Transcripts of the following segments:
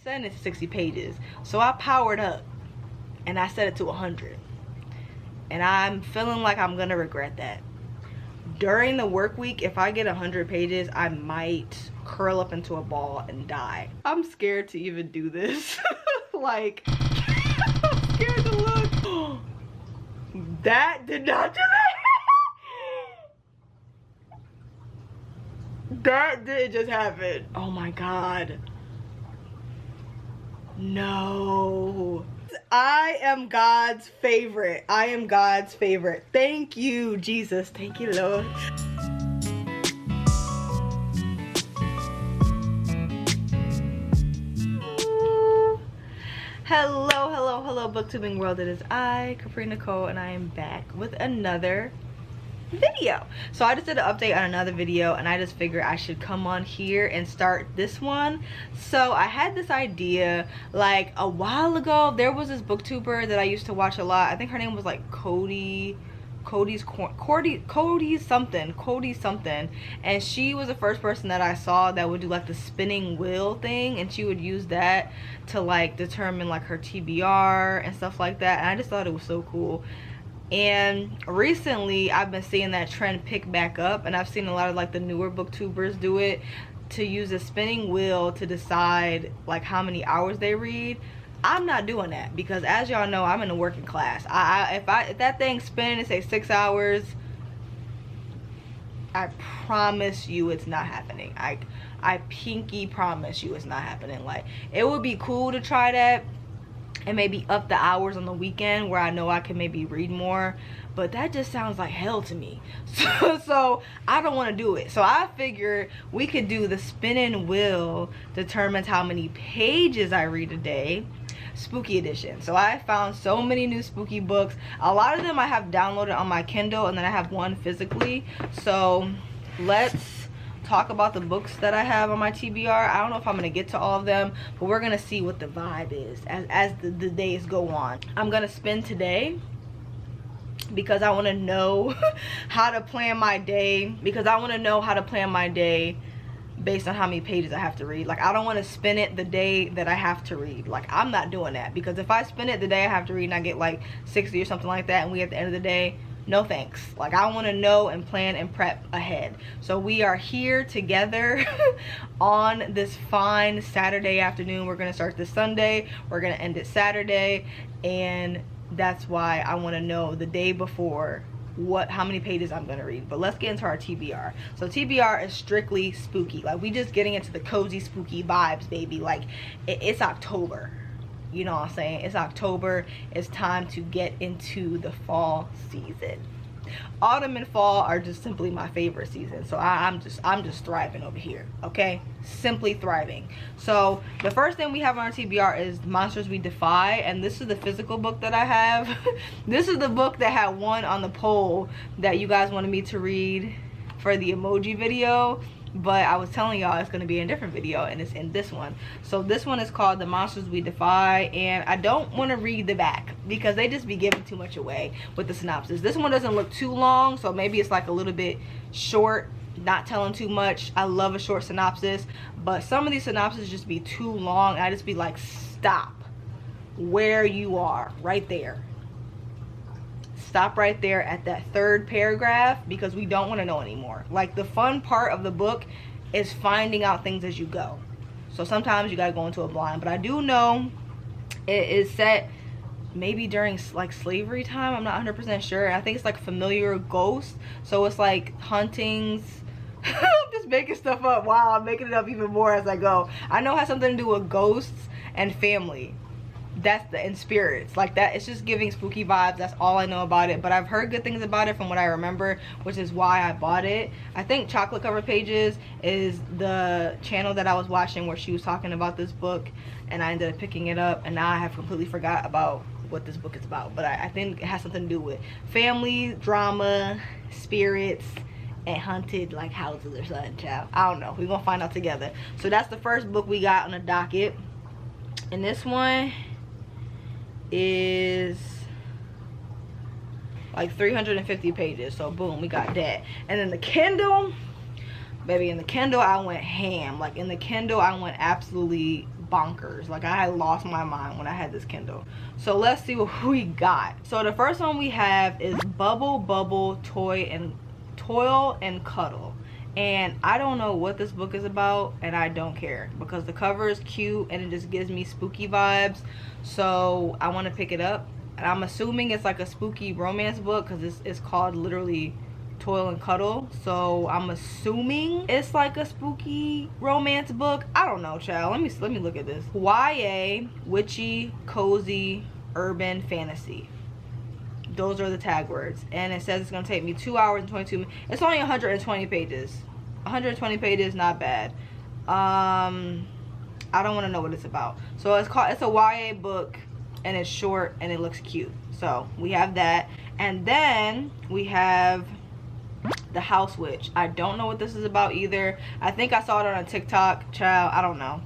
setting it to 60 pages. So I powered up and I set it to 100. And I'm feeling like I'm gonna regret that. During the work week, if I get 100 pages, I might curl up into a ball and die. I'm scared to even do this. Like, I'm scared to look. That did not do that. That did just happen. Oh my God. No. I am God's favorite. I am God's favorite. Thank you, Jesus. Thank you, Lord. Hello, booktubing world. It is I, Capri Nicole, and I am back with another video. So I just did an update on another video, and I just figured I should come on here and start this one. So I had this idea like a while ago. There was this booktuber that I used to watch a lot. I think her name was like Cody something, and she was the first person that I saw that would do like the spinning wheel thing, and she would use that to like determine like her TBR and stuff like that, and I just thought it was so cool. And recently I've been seeing that trend pick back up, and I've seen a lot of like the newer booktubers do it, to use a spinning wheel to decide like how many hours they read. I'm not doing that, because as y'all know, I'm in the working class. If that thing's spinning and say 6 hours, I promise you it's not happening. I pinky promise you it's not happening. Like, it would be cool to try that and maybe up the hours on the weekend where I know I can maybe read more, but that just sounds like hell to me. So I don't want to do it. So I figured we could do the spinning wheel determines how many pages I read a day, spooky edition. So I found so many new spooky books. A lot of them I have downloaded on my Kindle, and then I have one physically. So let's talk about the books that I have on my TBR. I don't know if I'm gonna get to all of them, but we're gonna see what the vibe is as the days go on. I'm gonna spend today because I want to know how to plan my day, based on how many pages I have to read. Like, I don't want to spend it the day that I have to read. Like, I'm not doing that, because if I spend it the day I have to read and I get like 60 or something like that, and we at the end of the day, no thanks. Like, I want to know and plan and prep ahead. So we are here together on this fine Saturday afternoon. We're gonna start this Sunday, we're gonna end it Saturday, and that's why I want to know the day before how many pages I'm gonna read. But let's get into our TBR. So TBR is strictly spooky. Like, we just getting into the cozy spooky vibes, baby. Like, it's October, you know what I'm saying? It's October. It's time to get into the fall season. Autumn and fall are just simply my favorite season. So I'm just thriving over here, okay? Simply thriving. So the first thing we have on our TBR is Monsters We Defy, and this is the physical book that I have. This is the book that had won on the poll that you guys wanted me to read for the emoji video, but I was telling y'all it's going to be in a different video, and it's in this one. So this one is called The Monsters We Defy, and I don't want to read the back because they just be giving too much away with the synopsis. This one doesn't look too long, so maybe it's like a little bit short, not telling too much. I love a short synopsis, but some of these synopses just be too long, and I just be like, stop where you are right there. Stop right there at that third paragraph, because we don't want to know anymore. Like, the fun part of the book is finding out things as you go. So sometimes you gotta go into a blind, but I do know it is set maybe during like slavery time. I'm not 100% sure. I think it's like familiar ghosts, so it's like huntings. I'm just making stuff up. Wow, I'm making it up even more as I go. I know it has something to do with ghosts and family. That's and spirits like that. It's just giving spooky vibes. That's all I know about it, but I've heard good things about it from what I remember, which is why I bought it. I think Chocolate Cover Pages is the channel that I was watching where she was talking about this book, and I ended up picking it up, and now I have completely forgot about what this book is about. But I think it has something to do with family, drama, spirits, and haunted like houses or something, child. I don't know, we're gonna find out together. So that's the first book we got on the docket, and this one is like 350 pages. So boom, we got that. And then the Kindle, baby, in the Kindle I went ham. Like, in the Kindle I went absolutely bonkers. Like, I had lost my mind when I had this Kindle. So let's see what we got. So the first one we have is Bubble Bubble Toil and Cuddle. And I don't know what this book is about, and I don't care, because the cover is cute and it just gives me spooky vibes. So I want to pick it up, and I'm assuming it's like a spooky romance book, because it's called literally Toil and Cuddle. So I'm assuming it's like a spooky romance book. I don't know, child. Let me look at this. YA, witchy, cozy, urban fantasy. Those are the tag words, and it says it's gonna take me 2 hours and 22 minutes. It's only 120 pages. 120 pages, not bad. I don't want to know what it's about. So it's a YA book, and it's short and it looks cute. So we have that, and then we have The House Witch. I don't know what this is about either. I think I saw it on a TikTok, child. I don't know.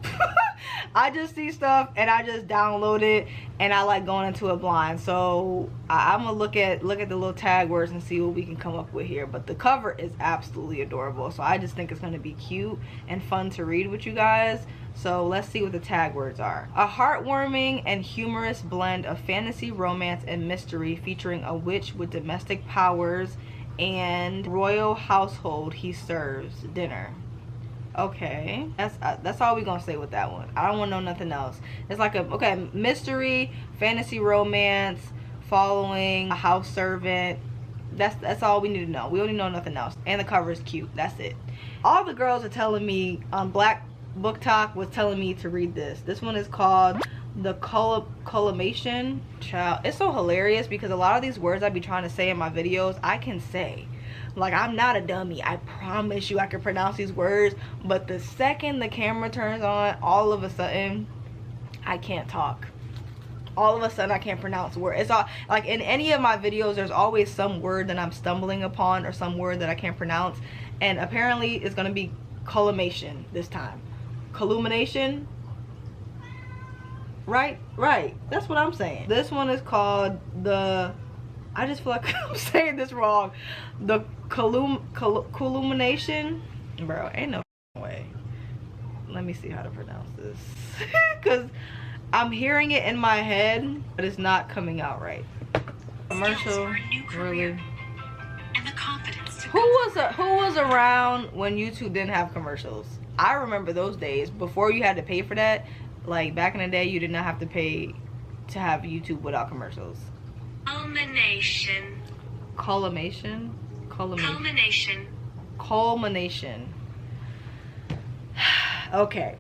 I just see stuff and I just download it, and I like going into it blind. So I'm gonna look at the little tag words and see what we can come up with here. But the cover is absolutely adorable, so I just think it's gonna be cute and fun to read with you guys. So let's see what the tag words are. A heartwarming and humorous blend of fantasy, romance, and mystery, featuring a witch with domestic powers and royal household he serves dinner. Okay, that's all we gonna say with that one. I don't want to know nothing else. It's like a mystery, fantasy, romance, following a house servant. That's all we need to know. We don't need to know nothing else. And the cover is cute. That's it. All the girls are telling me on Black Book Talk was telling me to read this. This one is called The Collimation. Child, it's so hilarious because a lot of these words I be trying to say in my videos, I can say. Like, I'm not a dummy. I promise you I can pronounce these words. But the second the camera turns on, all of a sudden, I can't talk. All of a sudden, I can't pronounce words. It's all, like, in any of my videos, there's always some word that I'm stumbling upon or some word that I can't pronounce. And apparently, it's going to be collimation this time. Collumination? Right? That's what I'm saying. This one is called the... I just feel like I'm saying this wrong. The collumination, bro. Ain't no way. Let me see how to pronounce this, because I'm hearing it in my head, but it's not coming out right. Commercial, really? Who was around when YouTube didn't have commercials? I remember those days before you had to pay for that. Like back in the day, you did not have to pay to have YouTube without commercials. Culmination. Okay.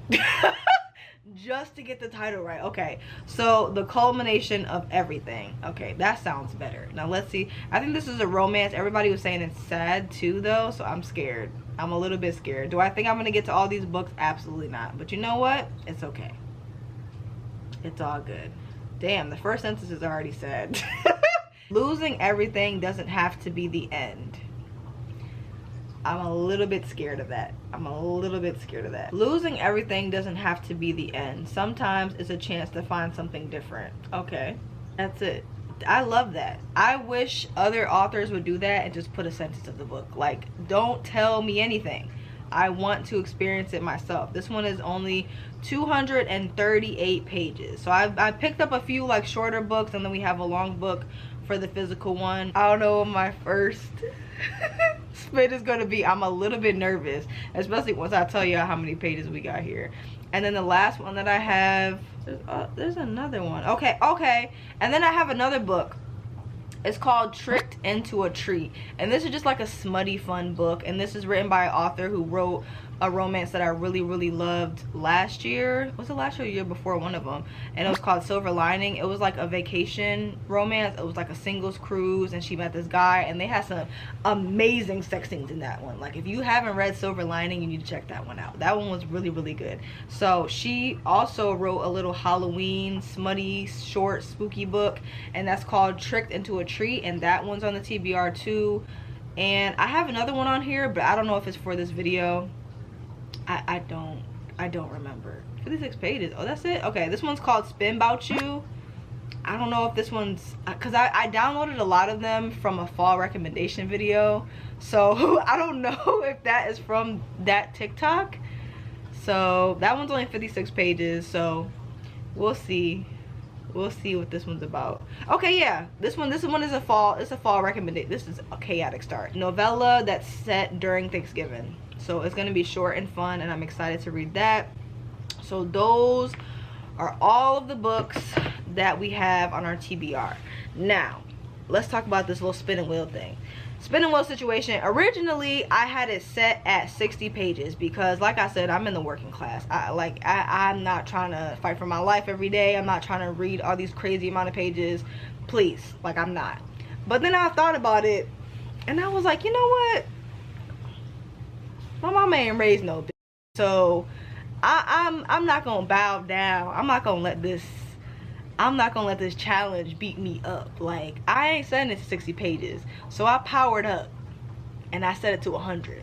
Just to get the title right. Okay, so the culmination of everything. Okay, that sounds better. Now let's see. I think this is a romance. Everybody was saying it's sad too though, so I'm scared. I'm a little bit scared. Do I think I'm gonna get to all these books? Absolutely not. But you know what? It's okay. It's all good. Damn, the first sentence is already sad. Losing everything doesn't have to be the end. I'm a little bit scared of that. Losing everything doesn't have to be the end. Sometimes it's a chance to find something different. Okay, that's it. I love that. I wish other authors would do that and just put a sentence of the book. Like, don't tell me anything. I want to experience it myself. This one is only 238 pages. So I picked up a few like shorter books, and then we have a long book for the physical one. I don't know what my first split is gonna be. I'm a little bit nervous, especially once I tell you how many pages we got here. And then the last one that I have, there's another one. Okay, and then I have another book. It's called Tricked into a Tree, and this is just like a smutty fun book, and this is written by an author who wrote a romance that I really loved last year. Was it last year or the year before? One of them. And it was called Silver Lining. It was like a vacation romance. It was like a singles cruise, and she met this guy, and they had some amazing sex scenes in that one. Like, if you haven't read Silver Lining, you need to check that one out. That one was really good. So she also wrote a little Halloween smutty short spooky book, and that's called Tricked into a Tree, and that one's on the TBR too. And I have another one on here, but I don't know if it's for this video. I don't remember. 56 pages. Oh, that's it. Okay, this one's called Spin Bout You. I don't know if this one's, because I downloaded a lot of them from a fall recommendation video, so I don't know if that is from that TikTok. So that one's only 56 pages, so we'll see. We'll see what this one's about. Okay, yeah, this one is a fall recommendation. This is a chaotic start. Novella that's set during Thanksgiving. So it's gonna be short and fun, and I'm excited to read that. So those are all of the books that we have on our TBR. Now, let's talk about this little spinning wheel thing. Spinning wheel situation. Originally, I had it set at 60 pages because, like I said, I'm in the working class. I'm not trying to fight for my life every day. I'm not trying to read all these crazy amount of pages. Please, like, I'm not. But then I thought about it, and I was like, you know what? My mama ain't raised no bitch. So I'm not gonna bow down. I'm not gonna let this challenge beat me up. Like, I ain't setting it to 60 pages. So I powered up and I set it to 100.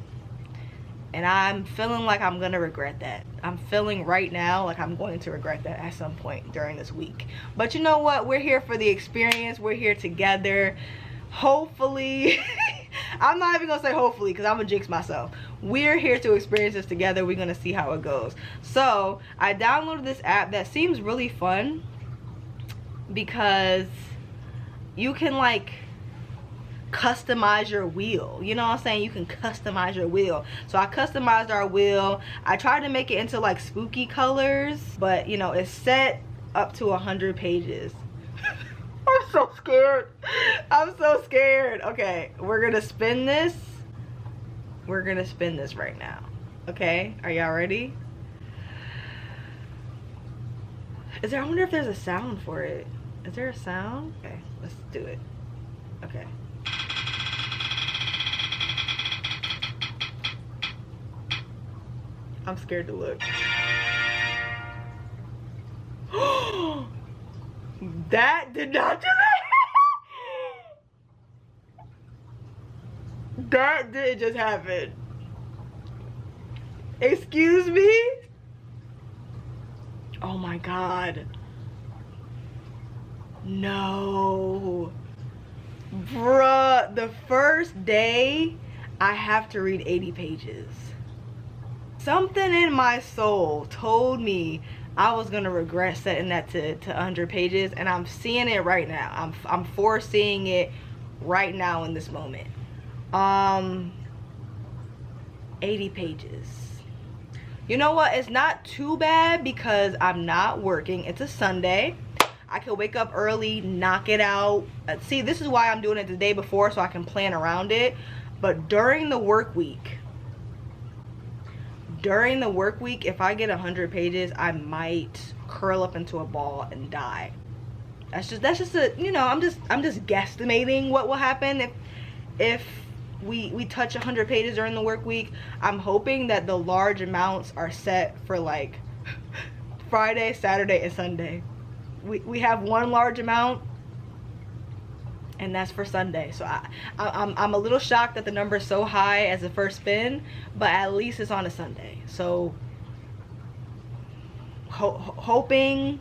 And I'm feeling like I'm gonna regret that. I'm feeling right now like I'm going to regret that at some point during this week. But you know what? We're here for the experience. We're here together. Hopefully, I'm not even gonna say hopefully because I'm gonna jinx myself. We're here to experience this together. We're gonna see how it goes. So I downloaded this app that seems really fun because you can like customize your wheel. You know what I'm saying? You can customize your wheel. So I customized our wheel. I tried to make it into like spooky colors, but you know, it's set up to 100 pages. I'm so scared. I'm so scared. Okay, we're gonna spin this. We're gonna spin this right now. Okay, are y'all ready? I wonder if there's a sound for it. Is there a sound? Okay, let's do it. Okay. I'm scared to look. That did not do that. That did just happen. Excuse me? Oh my God. No. Bruh, the first day I have to read 80 pages. Something in my soul told me I was gonna regret setting that to 100 pages, and I'm seeing it right now. I'm foreseeing it right now in this moment. 80 pages. You know what? It's not too bad because I'm not working. It's a Sunday. I can wake up early, knock it out. See, this is why I'm doing it the day before so I can plan around it. But during the work week, if I get 100 pages, I might curl up into a ball and die. That's just a, you know, I'm just guesstimating what will happen if we touch 100 pages during the work week. I'm hoping that the large amounts are set for like Friday, Saturday, and Sunday. We have one large amount, and that's for Sunday. So I'm a little shocked that the number is so high as the first spin, but at least it's on a Sunday. So hoping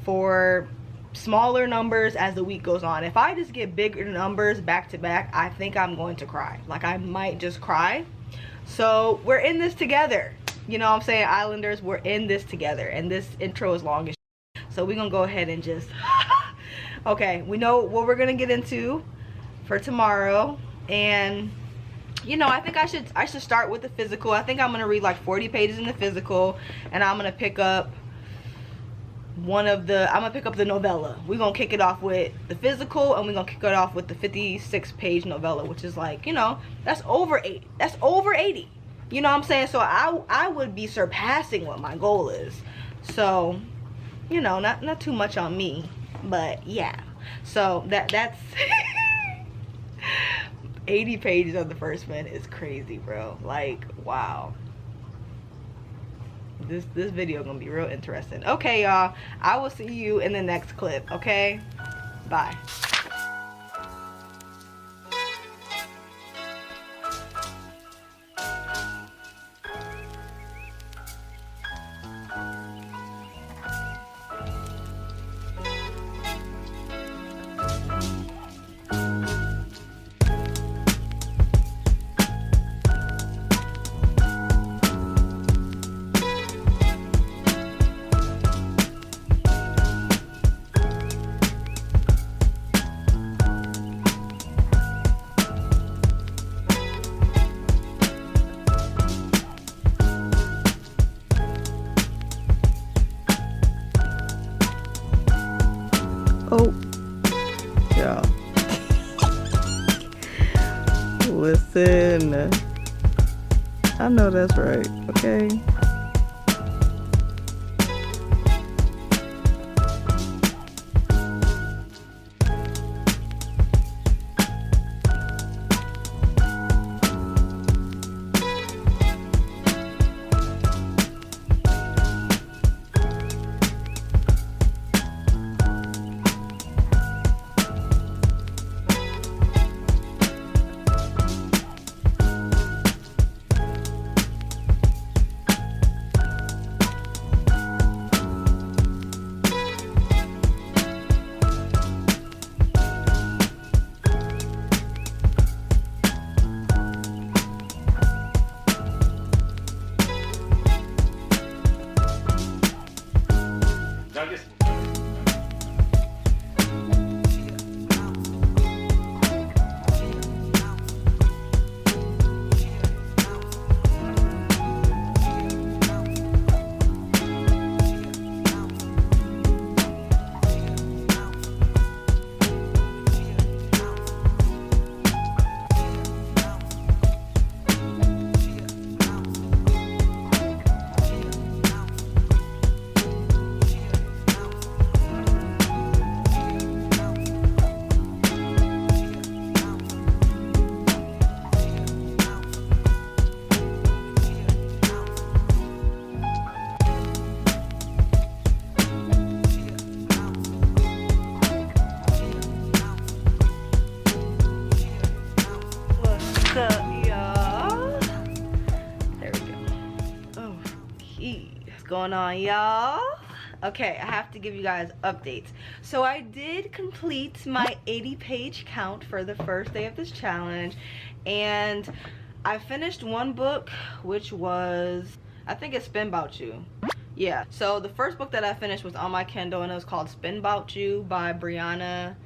for smaller numbers as the week goes on. If I just get bigger numbers back to back, I think I'm going to cry. Like, I might just cry. So we're in this together. You know what I'm saying? Islanders, we're in this together. And this intro is long as shit. So we're gonna go ahead and just okay, we know what we're gonna get into for tomorrow. And you know, I think I should start with the physical. I think I'm gonna read like 40 pages in the physical, and I'm gonna pick up the novella. We're gonna kick it off with the physical, and we're gonna kick it off with the 56-page novella, which is like, you know, that's over 80. That's over 80. You know what I'm saying? So I would be surpassing what my goal is. So, you know, not too much on me, but yeah. So that's 80 pages of the first one is crazy, bro. Like, wow. This video gonna be real interesting. Okay, y'all, I will see you in the next clip. Okay, bye. Oh, y'all. Listen. I know that's right, okay? Going on, y'all? Okay, I have to give you guys updates. So I did complete my 80-page count for the first day of this challenge, and I finished one book, which was, I think it's Spin 'Bout You. Yeah, so the first book that I finished was on my Kindle, and it was called Spin 'Bout You by Brianna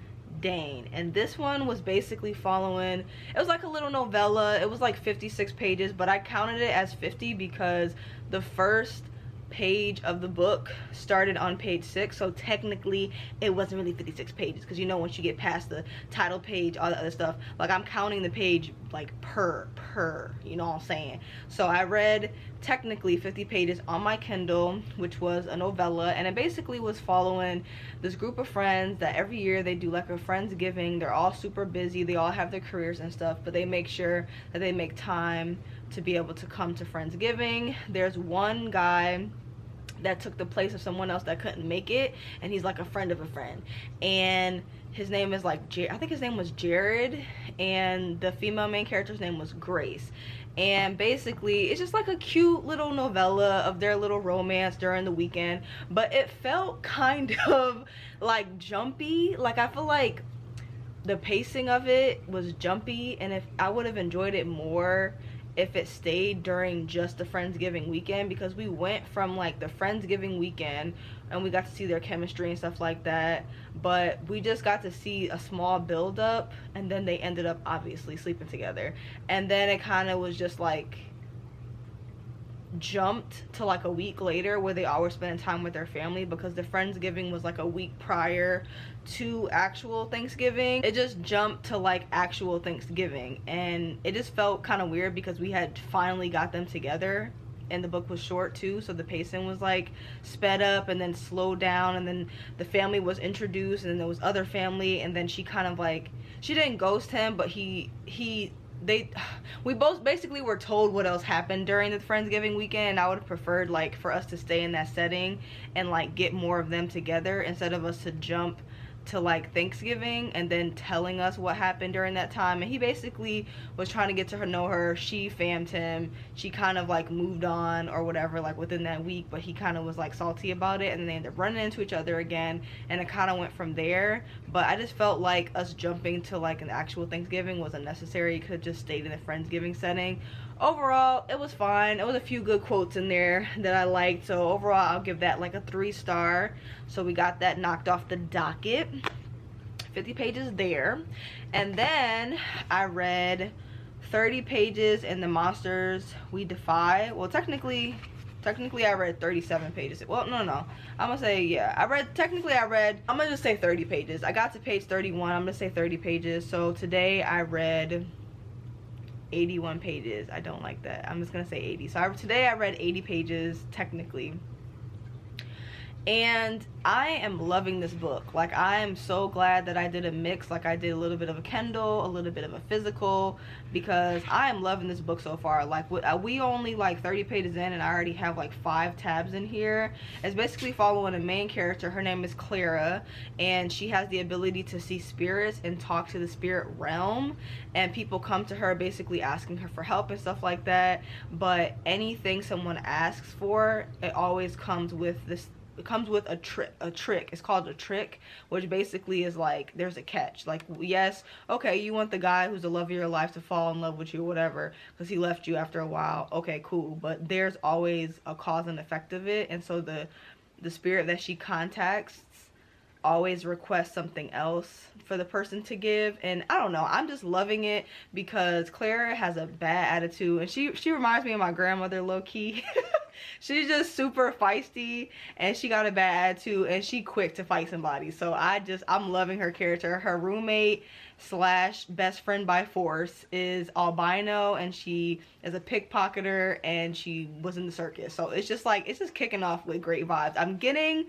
Dane. And this one was basically following, it was like a little novella. It was like 56 pages, but I counted it as 50 because the first page of the book started on page 6, so technically it wasn't really 56 pages, because you know, once you get past the title page, all the other stuff, like I'm counting the page like per, you know what I'm saying? So I read technically 50 pages on my Kindle, which was a novella, and it basically was following this group of friends that every year they do like a Friendsgiving. They're all super busy, they all have their careers and stuff, but they make sure that they make time to be able to come to Friendsgiving. There's one guy that took the place of someone else that couldn't make it, and he's like a friend of a friend, and his name is like I think his name was Jared, and the female main character's name was Grace. And basically it's just like a cute little novella of their little romance during the weekend, but it felt kind of like jumpy. Like I feel like the pacing of it was jumpy, and if I would have enjoyed it more if it stayed during just the Friendsgiving weekend, because we went from like the Friendsgiving weekend and we got to see their chemistry and stuff like that, but we just got to see a small build up, and then they ended up obviously sleeping together, and then it kind of was just like jumped to like a week later where they all were spending time with their family, because the Friendsgiving was like a week prior to actual Thanksgiving. It just jumped to like actual Thanksgiving, and it just felt kind of weird because we had finally got them together, and the book was short too, so the pacing was like sped up and then slowed down, and then the family was introduced, and then there was other family, and then she kind of like, she didn't ghost him, but we both basically were told what else happened during the Friendsgiving weekend, and I would have preferred like for us to stay in that setting and like get more of them together instead of us to jump to like Thanksgiving and then telling us what happened during that time. And he basically was trying to get to know her. She fammed him. She kind of like moved on or whatever like within that week, but he kind of was like salty about it, and then they ended up running into each other again, and it kind of went from there. But I just felt like us jumping to like an actual Thanksgiving was unnecessary. It could have just stayed in the Friendsgiving setting. Overall, it was fine. There was a few good quotes in there that I liked, so overall I'll give that like a 3-star. So we got that knocked off the docket. 50 pages there. And then I read 30 pages in The Monsters We Defy. Well, technically Technically I read 37 pages. Well, no, I'm gonna say, yeah, I'm gonna just say 30 pages. I got to page 31. I'm gonna say 30 pages. So today I read 81 pages. I don't like that. I'm just gonna say 80. So today I read 80 pages technically. And I am loving this book. Like, I am so glad that I did a mix. Like, I did a little bit of a Kindle, a little bit of a physical, because I am loving this book so far. Like, we only like 30 pages in and I already have like 5 tabs in here. It's basically following a main character. Her name is Clara, and she has the ability to see spirits and talk to the spirit realm, and people come to her basically asking her for help and stuff like that. But anything someone asks for, it always comes with this. It comes with a trick. It's called a trick, which basically is like, there's a catch. Like, yes, okay, you want the guy who's the love of your life to fall in love with you or whatever because he left you after a while. Okay, cool. But there's always a cause and effect of it. And so the spirit that she contacts always request something else for the person to give. And I don't know, I'm just loving it because Clara has a bad attitude, and she reminds me of my grandmother, low-key. She's just super feisty, and she got a bad attitude, and she quick to fight somebody. So I'm loving her character. Her roommate slash best friend by force is albino, and she is a pickpocketer, and she was in the circus. So it's just like, it's just kicking off with great vibes. I'm getting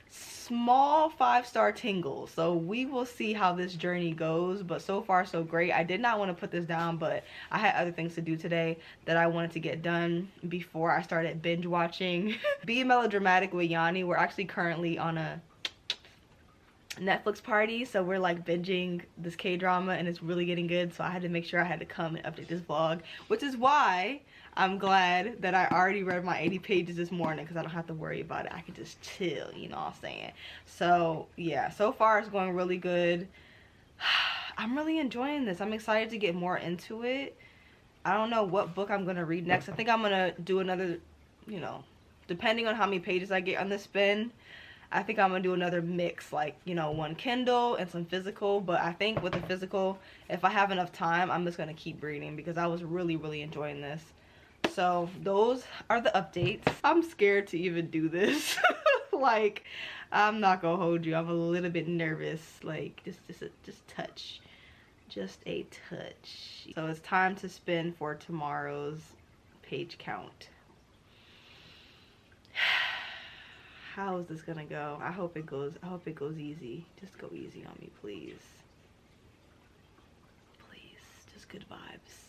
small 5-star tingles, so we will see how this journey goes, but so far so great. I did not want to put this down, but I had other things to do today that I wanted to get done before I started binge watching Be Melodramatic with Yanni. We're actually currently on a Netflix party, so we're like binging this K-drama, and it's really getting good. So I had to make sure I had to come and update this vlog, which is why I'm glad that I already read my 80 pages this morning, because I don't have to worry about it. I can just chill, you know what I'm saying? So yeah, so far it's going really good. I'm really enjoying this. I'm excited to get more into it. I don't know what book I'm gonna read next. I think I'm gonna do another, you know, depending on how many pages I get on the spin, I think I'm gonna do another mix, like, you know, one Kindle and some physical. But I think with the physical, if I have enough time, I'm just gonna keep reading because I was really enjoying this. So those are the updates. I'm scared to even do this. Like, I'm not gonna hold you, I'm a little bit nervous. Like, just a touch, just a touch. So it's time to spin for tomorrow's page count. How is this gonna go? I hope it goes easy. Just go easy on me, please. Please, just good vibes.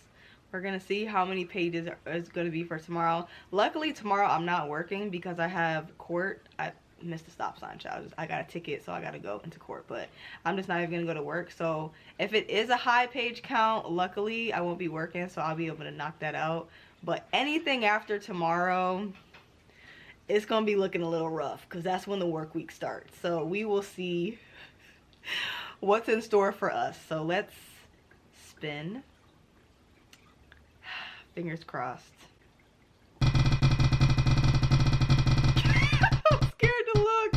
We're gonna see how many pages is gonna be for tomorrow. Luckily tomorrow I'm not working because I have court. I missed the stop sign, child. I got a ticket, so I gotta go into court, but I'm just not even gonna go to work. So if it is a high page count, luckily I won't be working, so I'll be able to knock that out. But anything after tomorrow, it's gonna be looking a little rough because that's when the work week starts. So we will see what's in store for us. So let's spin. Fingers crossed. I'm scared to look.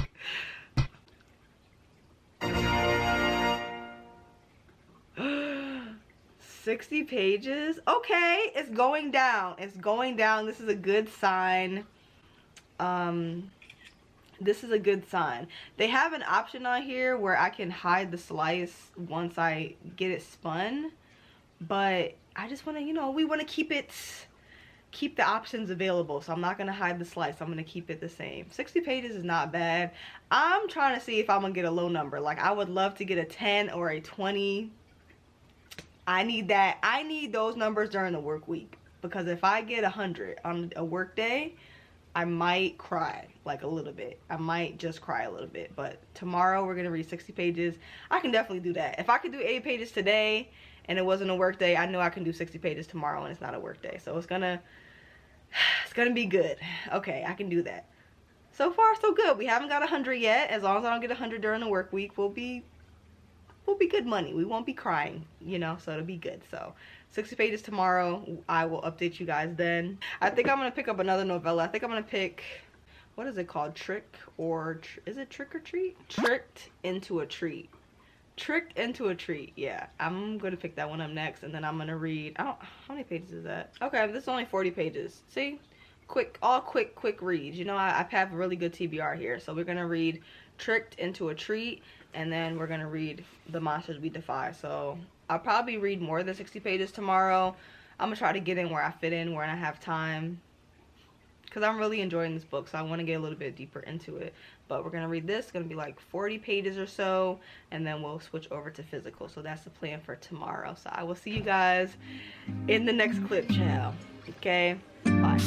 $60 pages. Okay, it's going down. It's going down. This is a good sign. This is a good sign. They have an option on here where I can hide the slice once I get it spun, but I just want to, you know, we want to keep the options available. So I'm not going to hide the slice. I'm going to keep it the same. 60 pages is not bad. I'm trying to see if I'm going to get a low number. Like, I would love to get a 10 or a 20. I need that. I need those numbers during the work week, because if I get 100 on a work day, I might cry, like a little bit. I might just cry a little bit. But tomorrow we're gonna read 60 pages. I can definitely do that. If I could do 80 pages today and it wasn't a work day, I know I can do 60 pages tomorrow and it's not a work day. So it's gonna be good. Okay, I can do that. So far so good. We haven't got 100 yet. As long as I don't get 100 during the work week, we'll be good money. We won't be crying, you know, so it'll be good. So 60 pages tomorrow. I will update you guys then. I think I'm gonna pick up another novella. I think I'm gonna pick, what is it called? Trick or is it Trick or Treat? Tricked into a Treat. Tricked into a Treat. Yeah, I'm gonna pick that one up next, and then I'm gonna read, how many pages is that? Okay, this is only 40 pages. See, quick reads. You know, I have a really good TBR here. So we're gonna read Tricked into a Treat, and then we're gonna read The Monsters We Defy. So I'll probably read more than 60 pages tomorrow. I'm gonna try to get in where I fit in, where I have time, because I'm really enjoying this book, so I want to get a little bit deeper into it. But we're gonna read this. It's gonna be like 40 pages or so, and then we'll switch over to physical. So that's the plan for tomorrow. So I will see you guys in the next clip, child. Okay, bye.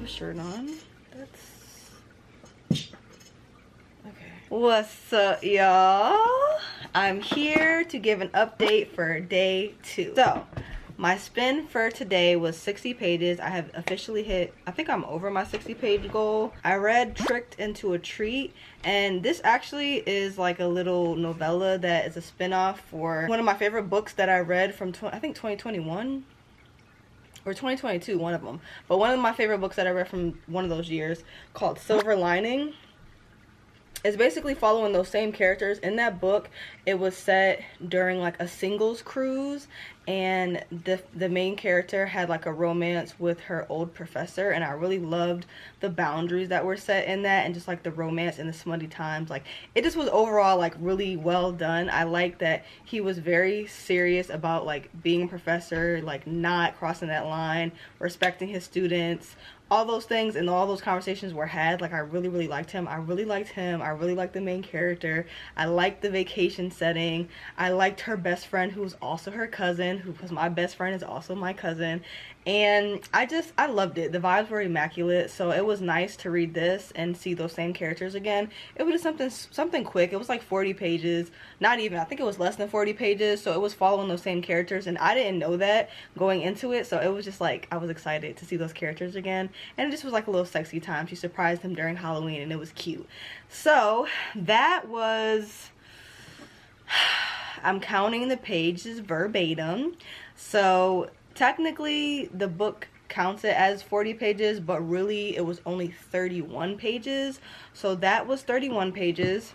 Shirt on. That's okay. What's up, y'all? I'm here to give an update for day 2. So my spin for today was 60 pages. I have officially hit, I think I'm over my 60 page goal. I read Tricked into a Treat, and this actually is like a little novella that is a spin-off for one of my favorite books that I read from I think 2021 or 2022, one of them. But one of my favorite books that I read from one of those years, called Silver Lining, is basically following those same characters. In that book, it was set during like a singles cruise, and the main character had like a romance with her old professor, and I really loved the boundaries that were set in that, and just like the romance and the smutty times. Like, it just was overall like really well done. I like that he was very serious about like being a professor, like not crossing that line, respecting his students, all those things, and all those conversations were had. Like, I really liked him. I really liked him. I really liked the main character. I liked the vacation setting. I liked her best friend, who was also her cousin, who was my best friend is also my cousin. And I loved it. The vibes were immaculate. So it was nice to read this and see those same characters again. It was just something quick. It was like 40 pages. Not even, I think it was less than 40 pages. So it was following those same characters, and I didn't know that going into it. So it was just like, I was excited to see those characters again. And it just was like a little sexy time. She surprised him during Halloween, and it was cute. So that was, I'm counting the pages verbatim. So technically the book counts it as 40 pages, but really it was only 31 pages. So that was 31 pages.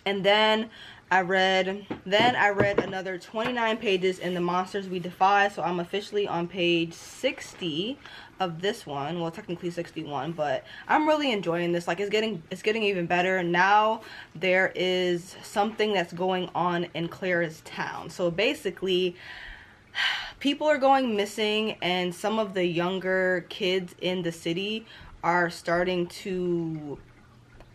And then I read another 29 pages in The Monsters We Defy. So I'm officially on page 60 of this one. Well, technically 61, but I'm really enjoying this. Like, it's getting even better. Now there is something that's going on in Clara's town. So basically, people are going missing, and some of the younger kids in the city are starting to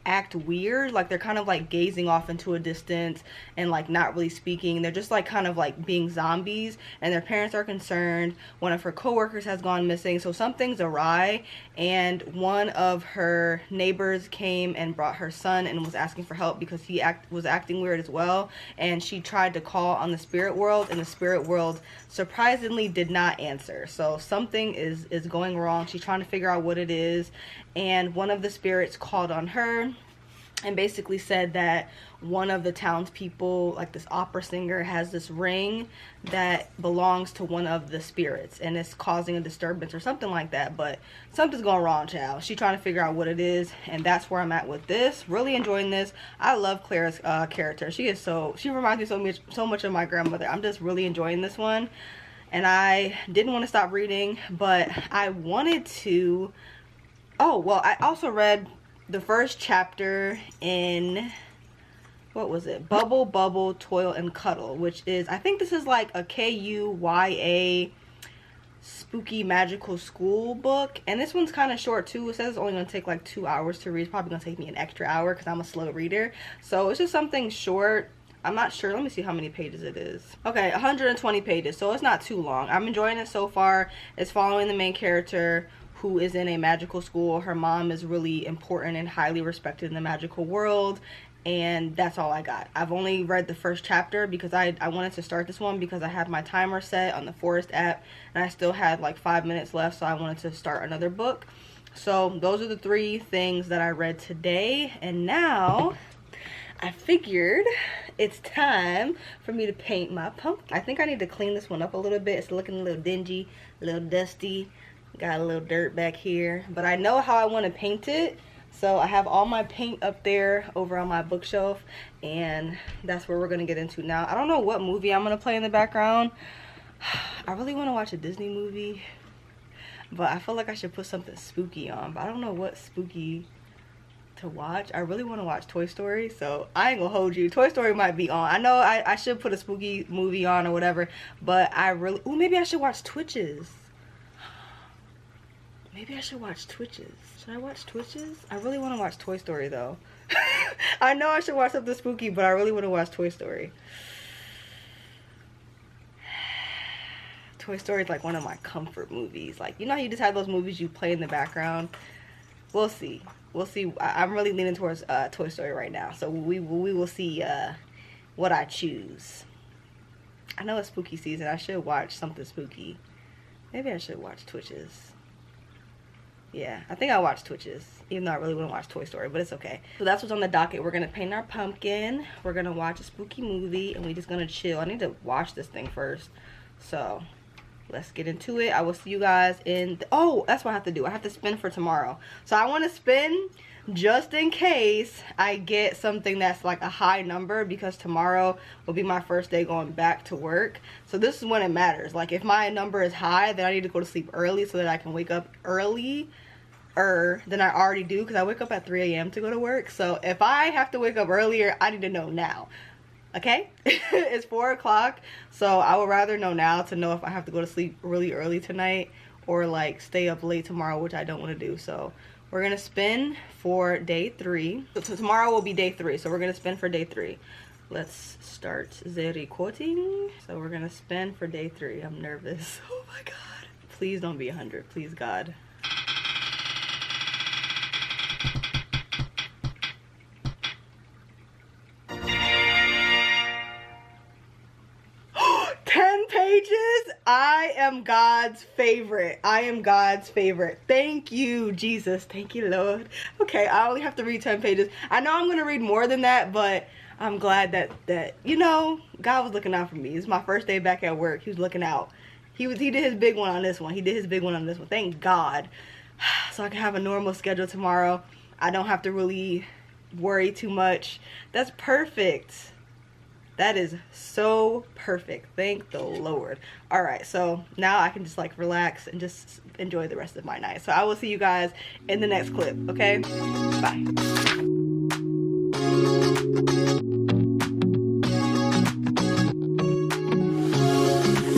act weird. Like, they're kind of like gazing off into a distance and like not really speaking. They're just like kind of like being zombies, and their parents are concerned. One of her coworkers has gone missing, so something's awry. And one of her neighbors came and brought her son and was asking for help because he was acting weird as well. And she tried to call on the spirit world, and the spirit world surprisingly did not answer. So something is going wrong. She's trying to figure out what it is, and one of the spirits called on her and basically said that one of the townspeople, like this opera singer, has this ring that belongs to one of the spirits, and it's causing a disturbance or something like that. But something's going wrong, child. She's trying to figure out what it is, and that's where I'm at with this. Really enjoying this. I love Clara's character. She reminds me so much of my grandmother. I'm just really enjoying this one, and I didn't want to stop reading, but I wanted to. Oh, well, I also read the first chapter in, what was it? Bubble, Bubble, Toil, and Cuddle, which is, I think this is like a KUYA spooky magical school book. And this one's kind of short too. It says it's only going to take like 2 hours to read. It's probably going to take me an extra hour because I'm a slow reader. So it's just something short. I'm not sure. Let me see how many pages it is. Okay, 120 pages. So it's not too long. I'm enjoying it so far. It's following the main character, who is in a magical school. Her mom is really important and highly respected in the magical world, and that's all I got. I've only read the first chapter because I wanted to start this one because I had my timer set on the Forest app and I still had like 5 minutes left, so I wanted to start another book. So those are the 3 things that I read today, and now I figured it's time for me to paint my pumpkin. I think I need to clean this one up a little bit. It's looking a little dingy, a little dusty, got a little dirt back here, but I know how I want to paint it. So I have all my paint up there over on my bookshelf, and that's where we're gonna get into now. I don't know what movie I'm gonna play in the background. I really want to watch a Disney movie, but I feel like I should put something spooky on, but I don't know what spooky to watch. I really want to watch Toy Story, so I ain't gonna hold you. Toy Story might be on. I know I should put a spooky movie on or whatever, but I really, ooh, maybe I should watch Twitches. Maybe I should watch Twitches. Should I watch Twitches? I really want to watch Toy Story though. I know I should watch something spooky, but I really want to watch Toy Story. Toy Story is like one of my comfort movies. Like, you know how you just have those movies you play in the background? We'll see. We'll see. I'm really leaning towards Toy Story right now. So we will see what I choose. I know it's spooky season. I should watch something spooky. Maybe I should watch Twitches. Yeah, I think I'll watch Twitches, even though I really want to watch Toy Story, but it's okay. So that's what's on the docket. We're going to paint our pumpkin. We're going to watch a spooky movie, and we're just going to chill. I need to wash this thing first. So let's get into it. I will see you guys in... Oh, that's what I have to do. I have to spin for tomorrow. So I want to spin just in case I get something that's like a high number, because tomorrow will be my first day going back to work. So this is when it matters. Like, if my number is high, then I need to go to sleep early so that I can wake up earlier than I already do, because I wake up at 3 a.m. to go to work. So if I have to wake up earlier, I need to know now. Okay? It's 4 o'clock, so I would rather know now to know if I have to go to sleep really early tonight or like stay up late tomorrow, which I don't want to do. So we're gonna spin for day 3. So tomorrow will be day 3, so we're gonna spin for day 3. Let's start the recording. So we're gonna spin for day 3. I'm nervous. Oh my god. Please don't be 100, please God. I am God's favorite. I am God's favorite. Thank you, Jesus. Thank you, Lord. Okay, I only have to read 10 pages. I know I'm going to read more than that, but I'm glad that you know, God was looking out for me. It's my first day back at work. He was looking out. He did his big one on this one. He did his big one on this one. Thank God. So I can have a normal schedule tomorrow. I don't have to really worry too much. That's perfect. That is so perfect. Thank the Lord. All right, so now I can just like relax and just enjoy the rest of my night. So I will see you guys in the next clip, okay? Bye.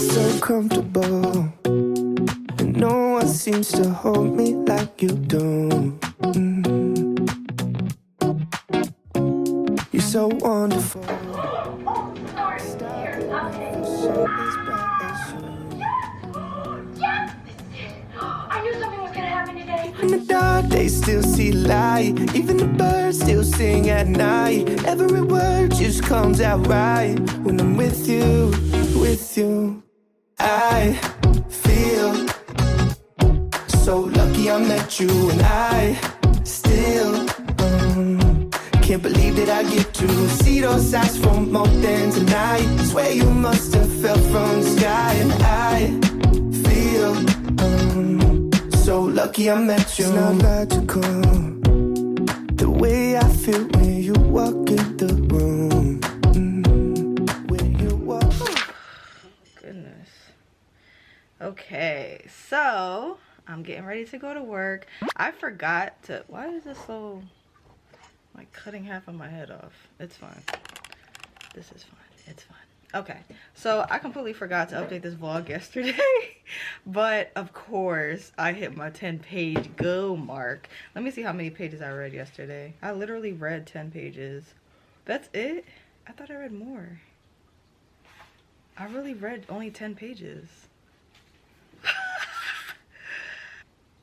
So comfortable, and no one seems to hold me like you do. You're so wonderful. In the dark, they still see light. Even the birds still sing at night. Every word just comes out right when I'm with you, with you. I feel so lucky I met you, and I still can't believe that I get to see those eyes for more than tonight. Swear you must have fell from the sky, and I feel so lucky I met you. It's not logical, the way I feel when you walk in the room. When you walk. Goodness. Okay, so I'm getting ready to go to work. I forgot to, why is this so like cutting half of my head off? It's fine. This is fine. It's fine. Okay, so I completely forgot to update this vlog yesterday, but of course I hit my 10-page go mark. Let me see how many pages I read yesterday. I literally read 10 pages. That's it? I thought I read more. I really read only 10 pages.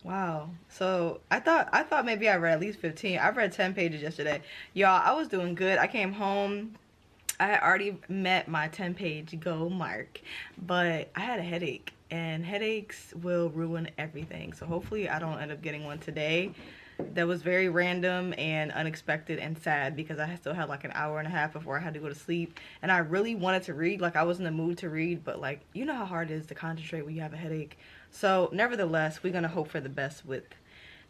Wow. So I thought maybe I read at least 15. I read 10 pages yesterday. Y'all, I was doing good. I came home. I had already met my 10-page goal mark, but I had a headache, and headaches will ruin everything. So hopefully I don't end up getting one today. That was very random and unexpected and sad because I still had like an hour and a half before I had to go to sleep, and I really wanted to read. Like, I was in the mood to read, but like, you know how hard it is to concentrate when you have a headache. So nevertheless, we're gonna hope for the best with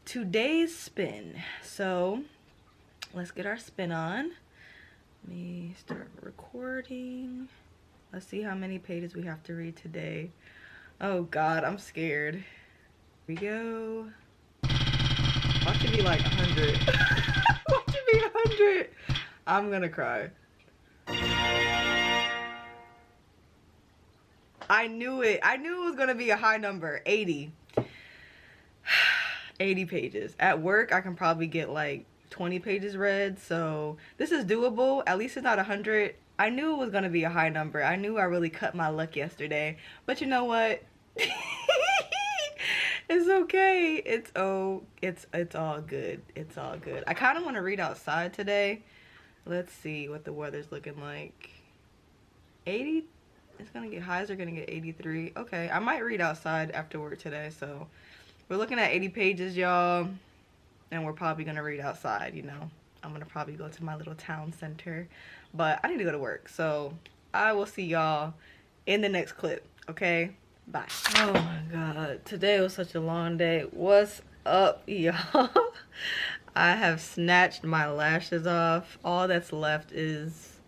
today's spin. So let's get our spin on. Let me start recording. Let's see how many pages we have to read today. Oh God, I'm scared. Here we go. Watch it be like 100. Watch it be 100. I'm gonna cry. I knew it. I knew it was gonna be a high number. 80. 80 pages. At work, I can probably get like 20 pages read, so this is doable. At least it's not 100. I knew it was gonna be a high number. I knew I really cut my luck yesterday, but you know what? It's okay. It's all good. It's all good. I kind of want to read outside today. Let's see what the weather's looking like. 80. It's gonna get highs are gonna get 83. Okay, I might read outside after work today. So we're looking at 80 pages, y'all, and we're probably gonna read outside. You know, I'm gonna probably go to my little town center, but I need to go to work. So I will see y'all in the next clip. Okay, bye. Oh my God, today was such a long day. What's up, y'all? I have snatched my lashes off. All that's left is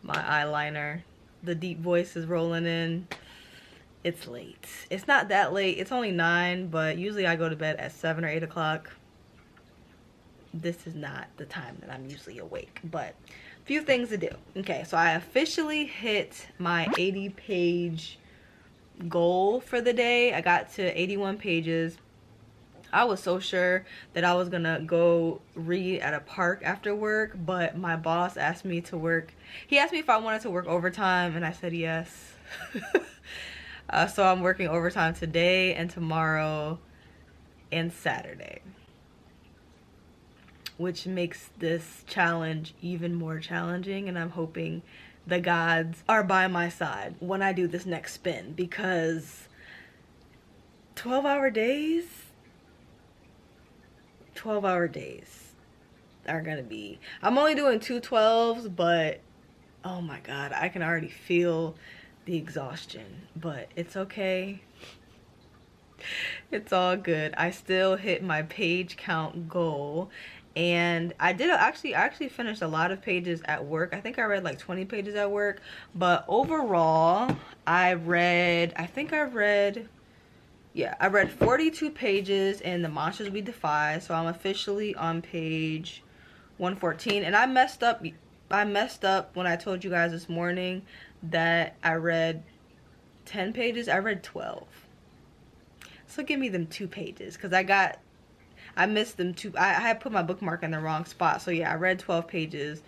my eyeliner. The deep voice is rolling in. It's late. It's not that late. It's only 9, but usually I go to bed at 7 or 8 o'clock. This is not the time that I'm usually awake, but a few things to do. Okay, so I officially hit my 80-page goal for the day. I got to 81 pages. I was so sure that I was gonna go read at a park after work, but my boss asked me to work. He asked me if I wanted to work overtime, and I said yes. So I'm working overtime today and tomorrow and Saturday, which makes this challenge even more challenging, and I'm hoping the gods are by my side when I do this next spin, because 12-hour days are gonna be, I'm only doing 2 12s, but oh my God, I can already feel the exhaustion, but it's okay. It's all good. I still hit my page count goal, and I actually finished a lot of pages at work. I think I read like 20 pages at work, but overall I read 42 pages in The Monsters We Defy. So I'm officially on page 114, and I messed up when I told you guys this morning that I read 10 pages. I read 12. So give me them 2 pages, because I missed them too. I had put my bookmark in the wrong spot. So yeah, I read 12 pages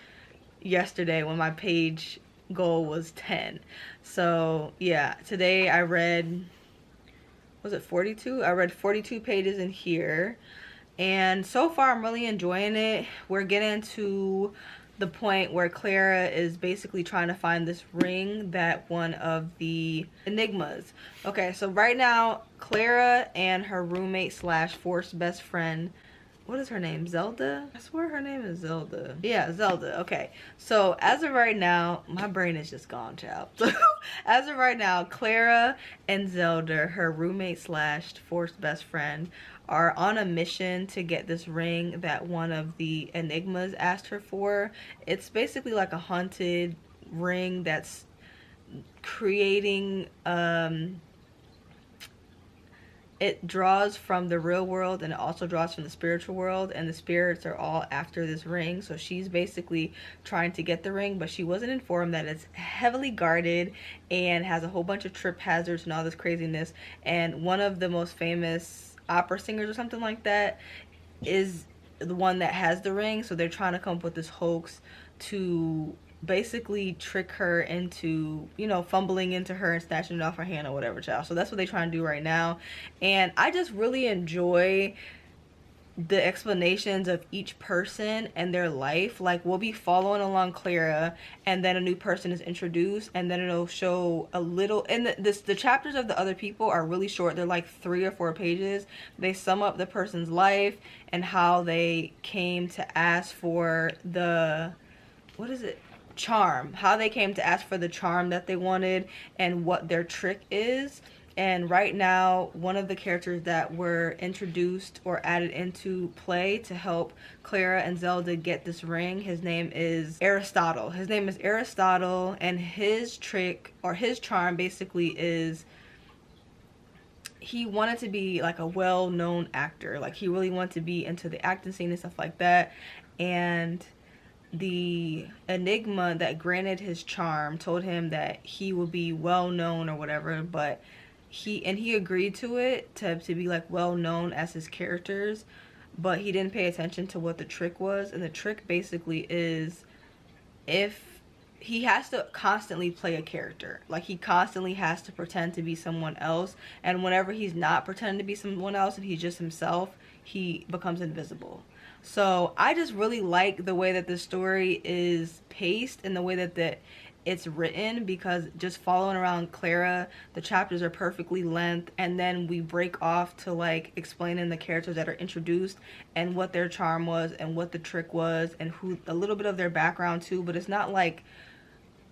yesterday when my page goal was 10. So yeah, today I read, was it 42? I read 42 pages in here, and so far I'm really enjoying it. We're getting to the point where Clara is basically trying to find this ring that one of the enigmas. Okay, so right now Clara and her roommate slash forced best friend, what is her name, Zelda? I swear her name is Zelda. Yeah, Zelda. Okay, so as of right now, my brain is just gone, child. So as of right now, Clara and Zelda, her roommate slash forced best friend, are on a mission to get this ring that one of the enigmas asked her for. It's basically like a haunted ring that's creating, it draws from the real world, and it also draws from the spiritual world, and the spirits are all after this ring. So she's basically trying to get the ring, but she wasn't informed that it's heavily guarded and has a whole bunch of trip hazards and all this craziness. And one of the most famous opera singers or something like that is the one that has the ring, so they're trying to come up with this hoax to basically trick her into, you know, fumbling into her and snatching it off her hand or whatever, child. So that's what they're trying to do right now. And I just really enjoy the explanations of each person and their life. Like, we'll be following along Clara, and then a new person is introduced, and then it'll show a little, and the chapters of the other people are really short. They're like 3 or 4 pages. They sum up the person's life and how they came to ask for the, what is it, charm, how they came to ask for the charm that they wanted, and what their trick is. And right now, one of the characters that were introduced or added into play to help Clara and Zelda get this ring, his name is Aristotle. His name is Aristotle, and his trick, or his charm, basically is he wanted to be like a well-known actor. Like, he really wanted to be into the acting scene and stuff like that. And the enigma that granted his charm told him that he would be well-known or whatever, but he agreed to it, to be like well known as his characters, but he didn't pay attention to what the trick was. And the trick basically is, if he has to constantly play a character, like he constantly has to pretend to be someone else, and whenever he's not pretending to be someone else and he's just himself, he becomes invisible. So I just really like the way that the story is paced and the way that it's written, because just following around Clara, the chapters are perfectly length, and then we break off to like explaining the characters that are introduced and what their charm was and what the trick was, and who, a little bit of their background too. But it's not like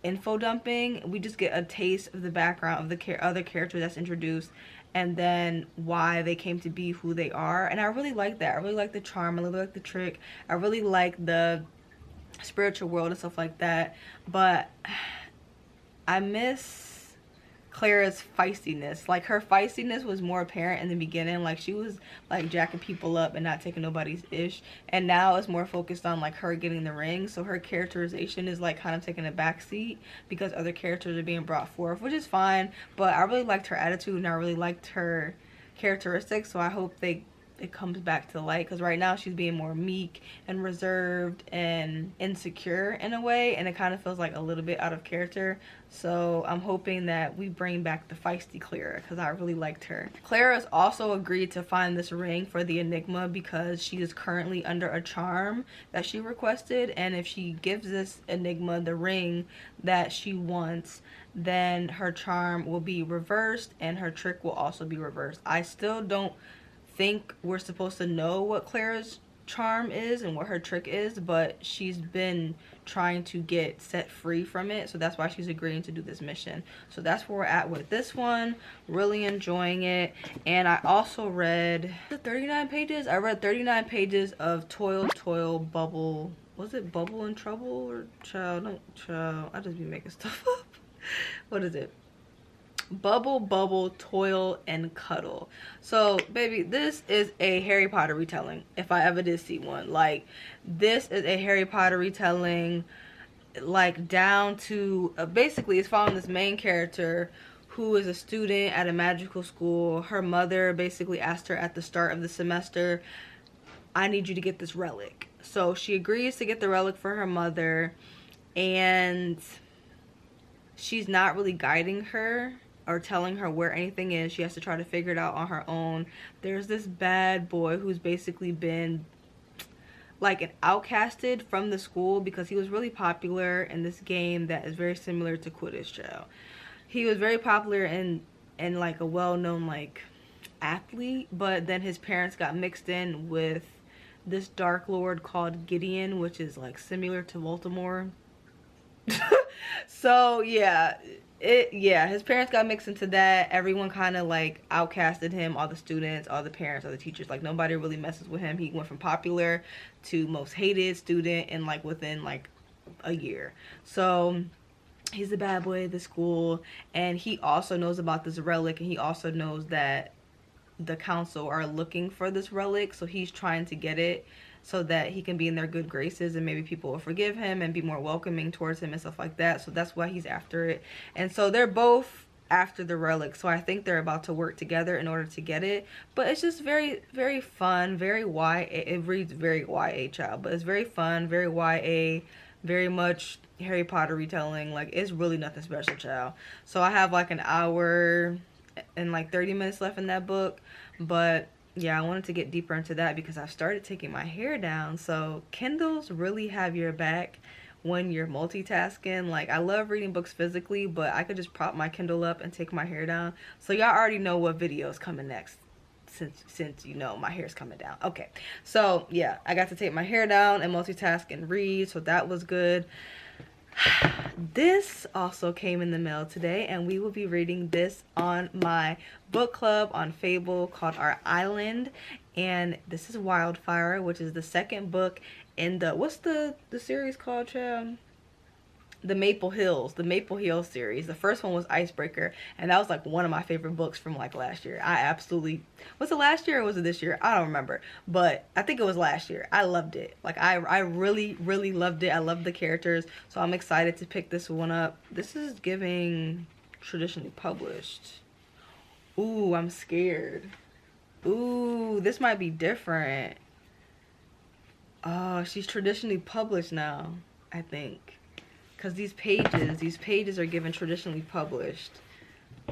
info dumping. We just get a taste of the background of the other character that's introduced, and then why they came to be who they are. And I really like that. I really like the charm. I really like the trick. I really like the spiritual world and stuff like that. But I miss Clara's feistiness. Like, her feistiness was more apparent in the beginning. Like, she was like jacking people up and not taking nobody's ish, and now it's more focused on like her getting the ring. So her characterization is like kind of taking a back seat because other characters are being brought forth, which is fine. But I really liked her attitude and I really liked her characteristics, so I hope it comes back to light, because right now she's being more meek and reserved and insecure in a way, and it kind of feels like a little bit out of character. So I'm hoping that we bring back the feisty Clara, because I really liked her. Clara has also agreed to find this ring for the enigma because she is currently under a charm that she requested, and if she gives this enigma the ring that she wants, then her charm will be reversed and her trick will also be reversed. I still don't think we're supposed to know what Clara's charm is and what her trick is, but she's been trying to get set free from it, so that's why she's agreeing to do this mission. So that's where we're at with this one. Really enjoying it. And I also read the 39 pages. I read 39 pages of Toil Bubble. Was it Bubble and Trouble or Child? No, Child. I just be making stuff up. What is it? Bubble, Toil, and Cuddle. So baby, this is a Harry Potter retelling, if I ever did see one. Like, this is a Harry Potter retelling, like down to basically it's following this main character who is a student at a magical school. Her mother basically asked her at the start of the semester, I need you to get this relic. So she agrees to get the relic for her mother, and she's not really guiding her or telling her where anything is. She has to try to figure it out on her own. There's this bad boy who's basically been like an outcasted from the school because he was really popular in this game that is very similar to Quidditch, child. He was very popular and like a well-known like athlete, but then his parents got mixed in with this Dark Lord called Gideon, which is like similar to Voldemort. So yeah, his parents got mixed into that. Everyone kind of like outcasted him, all the students, all the parents, all the teachers. Like, nobody really messes with him. He went from popular to most hated student in like within like a year. So he's the bad boy of the school, and he also knows about this relic, and he also knows that the council are looking for this relic, so he's trying to get it so that he can be in their good graces and maybe people will forgive him and be more welcoming towards him and stuff like that. So that's why he's after it. And so they're both after the relic, so I think they're about to work together in order to get it. But it's just very, very fun, very YA. It reads very YA, child, but it's very fun, very YA, very much Harry Potter retelling. Like, it's really nothing special, child. So I have like an hour and like 30 minutes left in that book. But yeah, I wanted to get deeper into that because I've started taking my hair down. So Kindles really have your back when you're multitasking. Like, I love reading books physically, but I could just prop my Kindle up and take my hair down. So y'all already know what video is coming next, since you know my hair's coming down. Okay, so yeah, I got to take my hair down and multitask and read, so that was good. This also came in the mail today, and we will be reading this on my book club on Fable called Our Island. And this is Wildfire, which is the second book in the, what's the series called, Cham? The Maple Hills series. The first one was Icebreaker, and that was like one of my favorite books from like last year. I absolutely, was it last year or was it this year? I don't remember, but I think it was last year. I loved it. Like, I really loved it. I loved the characters, so I'm excited to pick this one up. This is giving traditionally published. Ooh, I'm scared. Ooh, this might be different. Oh, she's traditionally published now, I think. Because these pages are given traditionally published.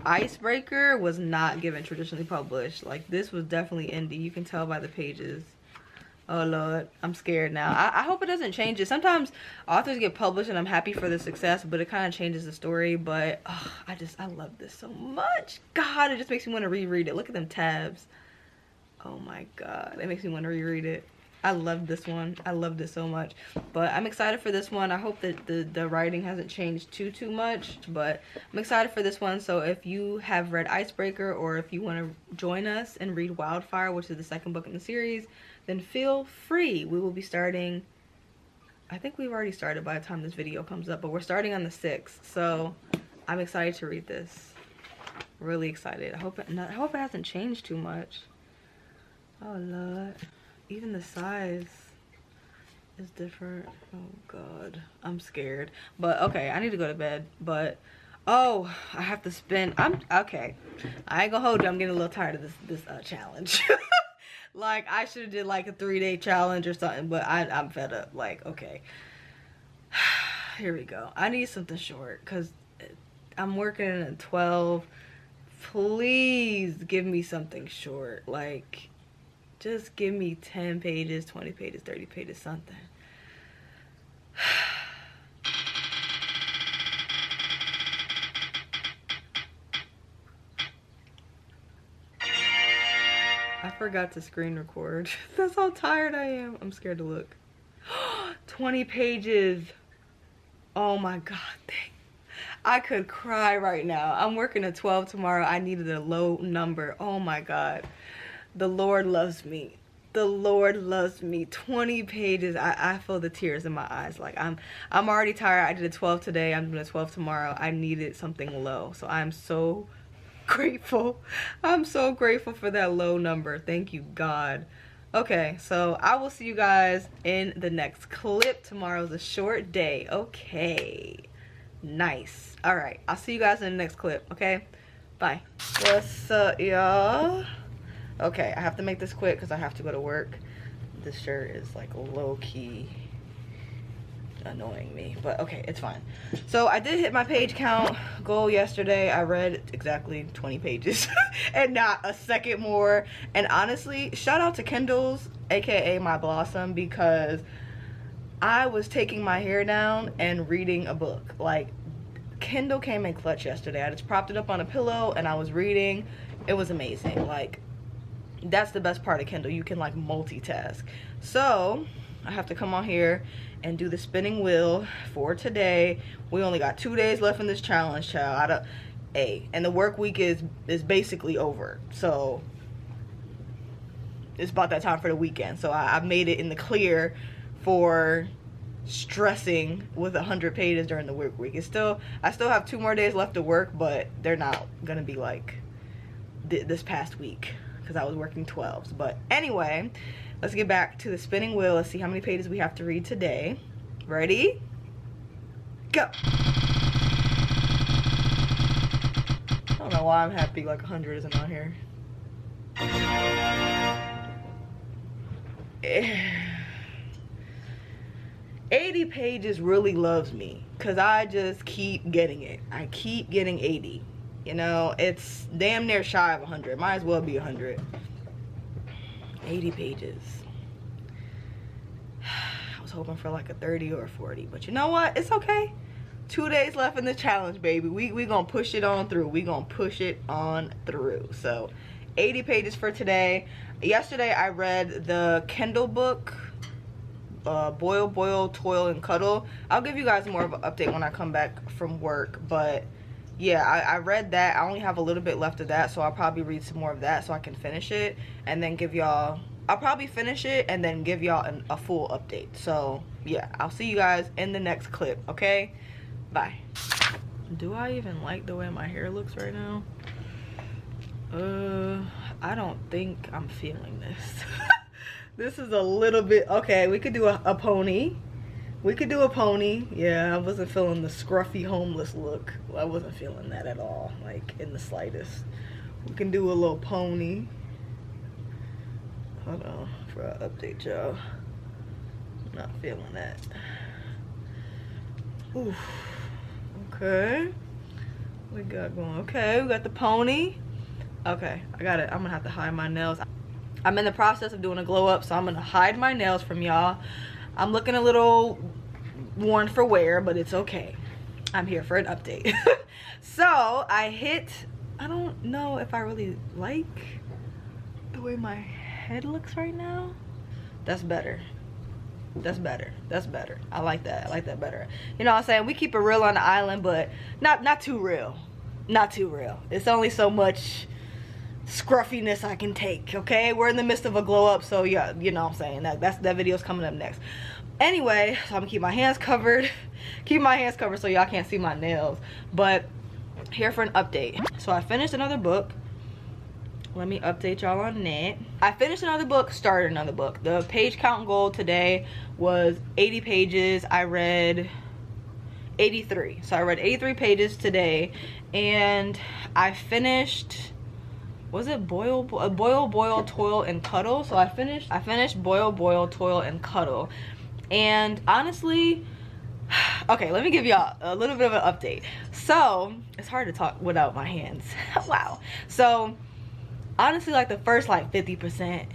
Icebreaker was not given traditionally published. Like, this was definitely indie. You can tell by the pages. Oh Lord, I'm scared now. I hope it doesn't change it. Sometimes authors get published and I'm happy for the success, but it kind of changes the story. But I love this so much. God, it just makes me want to reread it. Look at them tabs. Oh my God, it makes me want to reread it. I love this one. I loved it so much. But I'm excited for this one. I hope that the writing hasn't changed too much. But I'm excited for this one. So if you have read Icebreaker, or if you want to join us and read Wildfire, which is the second book in the series, then feel free. We will be starting, I think we've already started by the time this video comes up, but we're starting on the 6th. So I'm excited to read this. Really excited. I hope it hasn't changed too much. Oh Lord. Even the size is different. Oh God, I'm scared. But okay, I need to go to bed. But oh, I have to spend. I'm okay. I ain't gonna hold you. I'm getting a little tired of this challenge. Like, I should have did like a 3-day challenge or something. But I'm fed up. Like, okay, here we go. I need something short because I'm working at 12. Please give me something short. Like, just give me 10 pages, 20 pages, 30 pages, something. I forgot to screen record. That's how tired I am. I'm scared to look. 20 pages. Oh my God, I could cry right now. I'm working at 12 tomorrow. I needed a low number. Oh my God. The Lord loves me. The Lord loves me. 20 pages. I feel the tears in my eyes. Like, I'm already tired. I did a 12 today. I'm doing a 12 tomorrow. I needed something low. So I'm so grateful. I'm so grateful for that low number. Thank you, God. Okay, so I will see you guys in the next clip. Tomorrow's a short day. Okay. Nice. All right. I'll see you guys in the next clip. Okay. Bye. What's up, y'all? Okay, I have to make this quick because I have to go to work. This shirt is like low-key annoying me, but okay, it's fine. So I did hit my page count goal yesterday. I read exactly 20 pages and not a second more. And honestly, shout out to Kindles, aka my Blossom, because I was taking my hair down and reading a book. Like, Kindle came in clutch yesterday. I just propped it up on a pillow and I was reading. It was amazing. Like, that's the best part of Kindle. You can like multitask. So I have to come on here and do the spinning wheel for today. We only got 2 days left in this challenge, child. And the work week is basically over. So it's about that time for the weekend. So I've made it in the clear for stressing with 100 pages during the work week. I still have 2 more days left to work, but they're not gonna be like this past week, because I was working 12s. But anyway, let's get back to the spinning wheel. Let's see how many pages we have to read today. Ready? Go. I don't know why I'm happy like 100 isn't on here. 80 pages really loves me because I just keep getting it. I keep getting 80. You know, it's damn near shy of 100. Might as well be 100. 80 pages. I was hoping for like a 30 or a 40, but you know what? It's okay. 2 days left in the challenge, baby. We gonna push it on through. We gonna push it on through. So 80 pages for today. Yesterday I read the Kindle book, Boil, Boil, Toil, and Cuddle. I'll give you guys more of an update when I come back from work, but yeah, I read that. I only have a little bit left of that, so I'll probably read some more of that so I can finish it and then give y'all, I'll probably finish it and then give y'all a full update. So yeah, I'll see you guys in the next clip, okay? Bye. Do I even like the way my hair looks right now? I don't think I'm feeling this. This is a little bit, okay, we could do a pony. We could do a pony. Yeah, I wasn't feeling the scruffy homeless look. I wasn't feeling that at all, like in the slightest. We can do a little pony. Hold on for an update, y'all. Not feeling that. Oof. Okay. We got going. Okay, we got the pony. Okay, I got it. I'm gonna have to hide my nails. I'm in the process of doing a glow up, so I'm gonna hide my nails from y'all. I'm looking a little worn for wear, but it's okay. I'm here for an update. So I don't know if I really like the way my head looks right now. That's better. That's better. That's better. I like that. I like that better. You know what I'm saying? We keep it real on the island, but not too real. Not too real. It's only so much scruffiness I can take, okay? We're in the midst of a glow up, so yeah, you know what I'm saying. That video's coming up next. Anyway, so I'm gonna keep my hands covered. Keep my hands covered so y'all can't see my nails. But here for an update. So I finished another book. Let me update y'all on that. I finished another book, started another book. The page count goal today was 80 pages. I read 83. So I read 83 pages today, and I finished, was it Boil, Boil, Toil, and Cuddle? So I finished Boil, Boil, Toil, and Cuddle. And honestly, okay, let me give y'all a little bit of an update. So it's hard to talk without my hands. Wow. So honestly, like the first like 50%,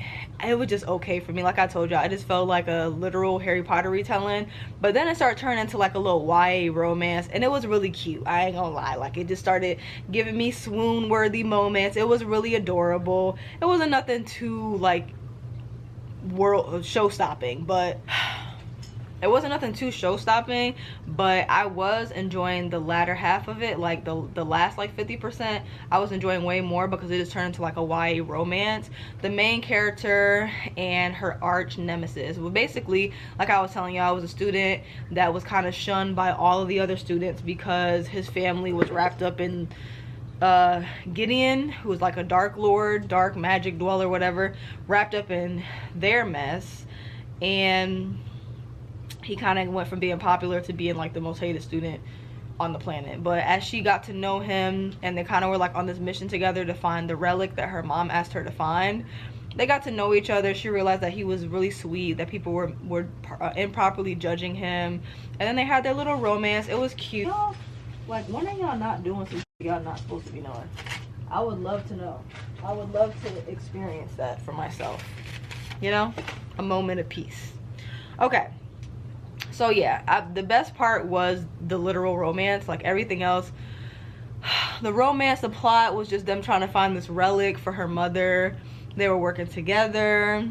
it was just okay for me. Like I told y'all, I just felt like a literal Harry Potter retelling. But then it started turning into like a little YA romance, and it was really cute. I ain't gonna lie, like it just started giving me swoon worthy moments. It was really adorable. It wasn't nothing too like world show stopping, but it wasn't nothing too show-stopping, but I was enjoying the latter half of it. Like the last like 50%, I was enjoying way more because it just turned into like a YA romance. The main character and her arch nemesis. Well, basically, like I was telling y'all, I was a student that was kind of shunned by all of the other students because his family was wrapped up in Gideon, who was like a dark lord, dark magic dweller, whatever, wrapped up in their mess. And he kind of went from being popular to being like the most hated student on the planet. But as she got to know him, and they kind of were like on this mission together to find the relic that her mom asked her to find, they got to know each other. She realized that he was really sweet, that people were improperly judging him, and then they had their little romance. It was cute. Y'all, like, when are y'all not doing some y'all not supposed to be knowing? I would love to know. I would love to experience that for myself, you know, a moment of peace. Okay, so yeah, the best part was the literal romance. Like everything else, the romance, the plot was just them trying to find this relic for her mother. They were working together,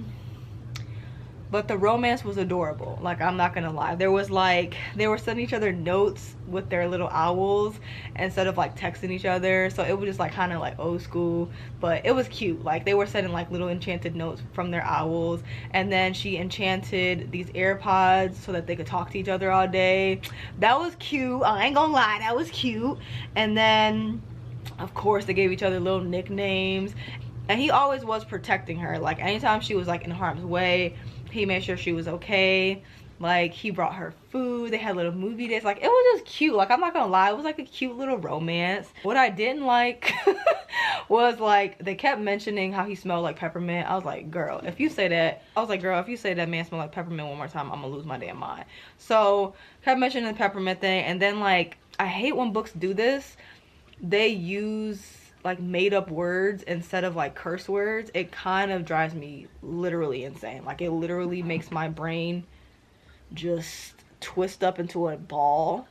but the romance was adorable. Like, I'm not gonna lie, there was like, they were sending each other notes with their little owls instead of like texting each other, so it was just like kind of like old school, but it was cute. Like, they were sending like little enchanted notes from their owls, and then she enchanted these AirPods so that they could talk to each other all day. That was cute. I ain't gonna lie, that was cute. And then of course they gave each other little nicknames, and he always was protecting her. Like, anytime she was like in harm's way, he made sure she was okay. Like, he brought her food, they had little movie dates. Like, it was just cute. Like, I'm not gonna lie, it was like a cute little romance. What I didn't like was, like, they kept mentioning how he smelled like peppermint. I was like, girl, if you say that, if you say that man smelled like peppermint one more time, I'm gonna lose my damn mind. So kept mentioning the peppermint thing, and then, like, I hate when books do this. They use like made up words instead of like curse words. It kind of drives me literally insane. Like, it literally makes my brain just twist up into a ball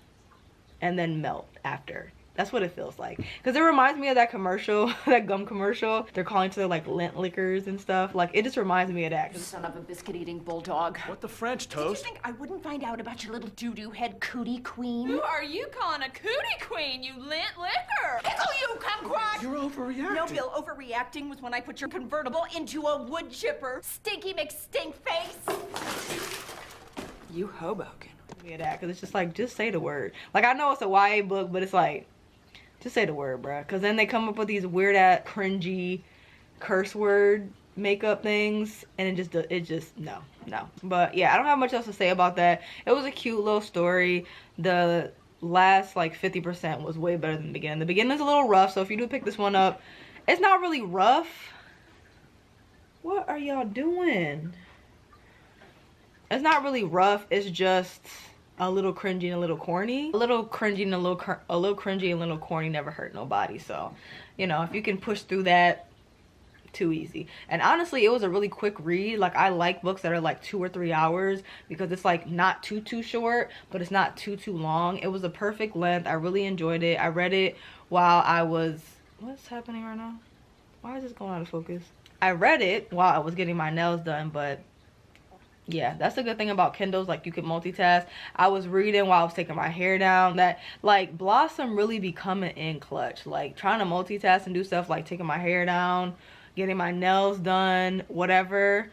and then melt after. That's what it feels like. Because it reminds me of that commercial, that gum commercial. They're calling to their like lint lickers and stuff. Like, it just reminds me of that. You son of a biscuit-eating bulldog. What the French, Toast? Did you think I wouldn't find out about your little doo-doo head cootie queen? Who are you calling a cootie queen, you lint licker? Pickle you, kumquat! You're overreacting. No, Bill, overreacting was when I put your convertible into a wood chipper. Stinky McStink face! You Hoboken. Yeah, that, because it's just like, just say the word. Like, I know it's a YA book, but it's like, just say the word, bruh. Because then they come up with these weird-ass, cringy curse word makeup things, and it just, no. But yeah, I don't have much else to say about that. It was a cute little story. The last, like, 50% was way better than the beginning. The beginning's a little rough, so if you do pick this one up, it's not really rough. What are y'all doing? It's not really rough. It's just a little cringy and a little corny. A little cringy and a little cringy and a little corny never hurt nobody. So, you know, if you can push through that, too easy. And honestly, it was a really quick read. Like, I like books that are like 2 or 3 hours because it's like not too short, but it's not too long. It was a perfect length. I really enjoyed it. I read it while I was, what's happening right now? Why is this going out of focus? I read it while I was getting my nails done, but yeah, that's the good thing about Kindles. Like, you can multitask. I was reading while I was taking my hair down. That, like, Blossom really be coming in clutch. Like, trying to multitask and do stuff like taking my hair down, getting my nails done, whatever.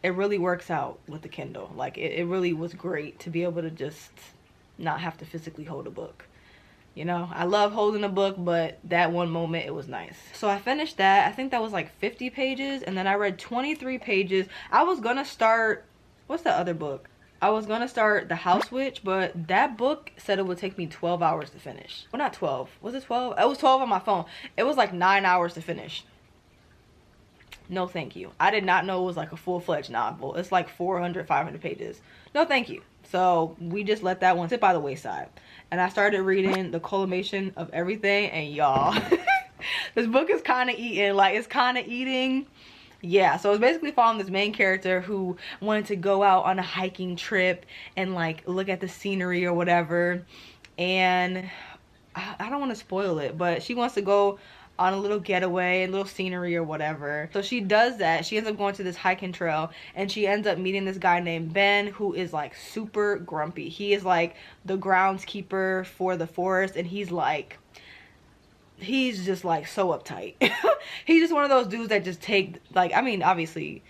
It really works out with the Kindle. Like, it really was great to be able to just not have to physically hold a book. You know, I love holding a book, but that one moment, it was nice. So I finished that. I think that was like 50 pages, and then I read 23 pages. I was gonna start, what's the other book? I was gonna start The House Witch, but that book said it would take me 12 hours to finish. Well, not 12. Was it 12? It was 12 on my phone. It was like 9 hours to finish. No, thank you. I did not know it was like a full-fledged novel. It's like 400, 500 pages. No, thank you. So we just let that one sit by the wayside. And I started reading The Culmination of Everything, and y'all, this book is kind of eating. Like, it's kind of eating. Yeah, so it's basically following this main character who wanted to go out on a hiking trip and like look at the scenery or whatever. And I don't want to spoil it, but she wants to go on a little getaway, a little scenery or whatever. So she does that. She ends up going to this hiking trail, and she ends up meeting this guy named Ben, who is like super grumpy. He is like the groundskeeper for the forest, and he's just like so uptight. He's just one of those dudes that just take, like, I mean, obviously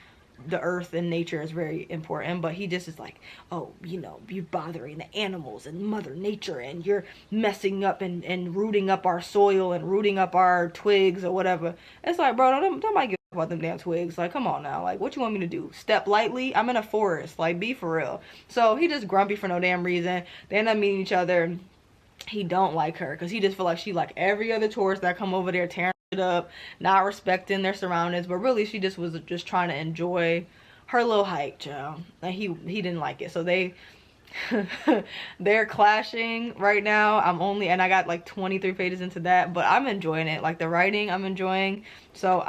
the earth and nature is very important, but he just is like, oh, you know, you're bothering the animals and mother nature, and you're messing up and rooting up our soil and rooting up our twigs or whatever. It's like, bro, don't give a about them damn twigs. Like, come on now. Like, what you want me to do? Step lightly? I'm in a forest. Like, be for real. So he just grumpy for no damn reason. They end up meeting each other. He don't like her because he just feel like she like every other tourist that come over there tearing it up, not respecting their surroundings. But really, she just was just trying to enjoy her little hike, child. And he didn't like it. So they're clashing right now. And I got like 23 pages into that, but I'm enjoying it. Like, the writing I'm enjoying. So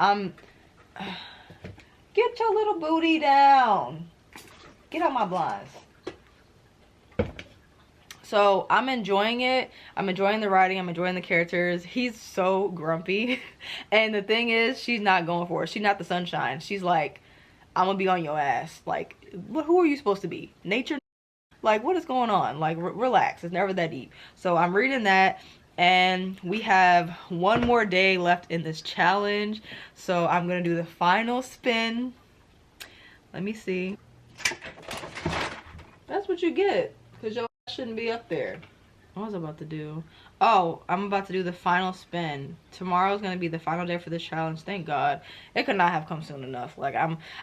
get your little booty down. Get out my blinds. So I'm enjoying it. I'm enjoying the writing. I'm enjoying the characters. He's so grumpy. And the thing is, she's not going for it. She's not the sunshine. She's like, I'm gonna be on your ass. Like, who are you supposed to be? Nature? Like, what is going on? Like, relax. It's never that deep. So I'm reading that. And we have one more day left in this challenge. So I'm gonna do the final spin. Let me see. That's what you get. Because your shouldn't be up there. What was I about to do? Oh, I'm about to do the final spin. Tomorrow's gonna be the final day for this challenge. Thank God. It could not have come soon enough. Like,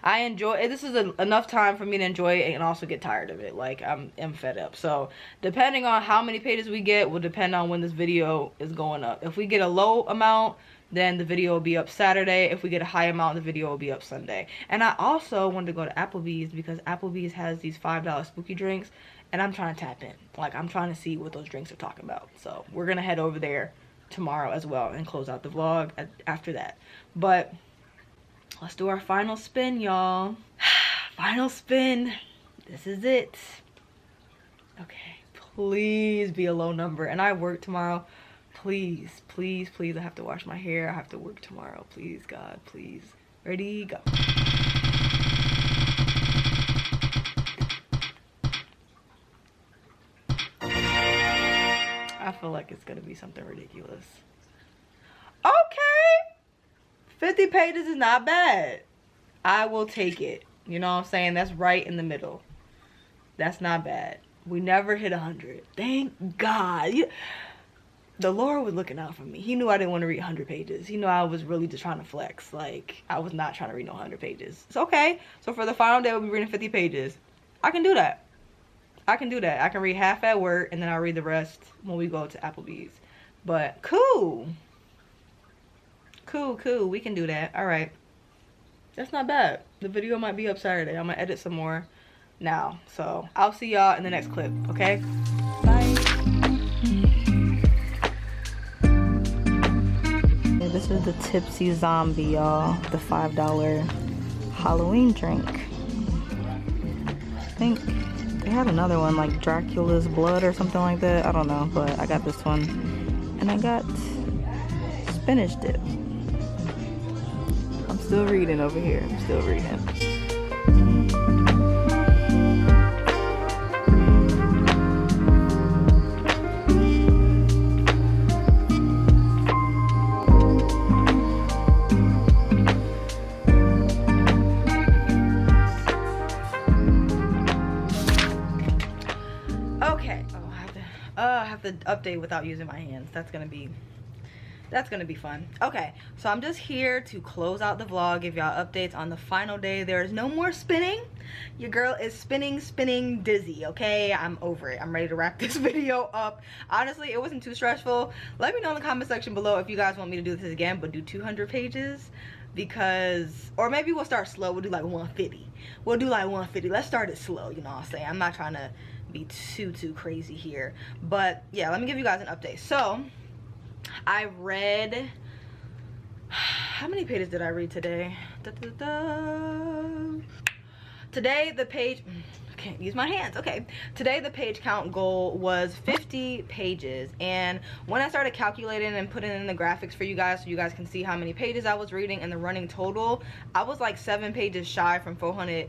I enjoy it. This is enough time for me to enjoy it and also get tired of it. Like, I'm fed up. So depending on how many pages we get will depend on when this video is going up. If we get a low amount, then the video will be up Saturday. If we get a high amount, the video will be up Sunday. And I also wanted to go to Applebee's because Applebee's has these $5 spooky drinks, and I'm trying to tap in. Like, I'm trying to see what those drinks are talking about. So we're gonna head over there tomorrow as well and close out the vlog after that. But let's do our final spin, y'all. Final spin. This is it. Okay, please be a low number. And I work tomorrow. Please, please, please. I have to wash my hair. I have to work tomorrow. Please, God, please. Ready, go. I feel like it's gonna be something ridiculous. Okay, 50 pages is not bad. I will take it. You know what I'm saying? That's right in the middle. That's not bad. We never hit 100. Thank God. The Lord was looking out for me. He knew I didn't want to read 100 pages. He knew I was really just trying to flex. Like, I was not trying to read no 100 pages. It's okay. So for the final day, we'll be reading 50 pages. I can do that. I can do that. I can read half at work, and then I'll read the rest when we go to Applebee's. But cool. Cool, cool. We can do that. All right. That's not bad. The video might be up Saturday. I'm going to edit some more now. So I'll see y'all in the next clip. Okay? Bye. This is the Tipsy Zombie, y'all. The $5 Halloween drink. I think they had another one like Dracula's Blood or something like that. I don't know, but I got this one. And I got spinach dip. I'm still reading over here. I'm still reading. I have to update without using my hands. That's gonna be fun. Okay, so I'm just here to close out the vlog, give y'all updates on the final day. There is no more spinning. Your girl is spinning dizzy. Okay, I'm over it. I'm ready to wrap this video up. Honestly, it wasn't too stressful. Let me know in the comment section below if you guys want me to do this again, but do 200 pages, because, or maybe we'll start slow. We'll do like 150. We'll do like 150. Let's start it slow, you know what I'm saying? I'm not trying to be too crazy here, but yeah, let me give you guys an update. So I read, how many pages did I read today? Today the page, I can't use my hands. Okay, today the page count goal was 50 pages, and when I started calculating and putting in the graphics for you guys so you guys can see how many pages I was reading and the running total, I was like 7 pages shy from 400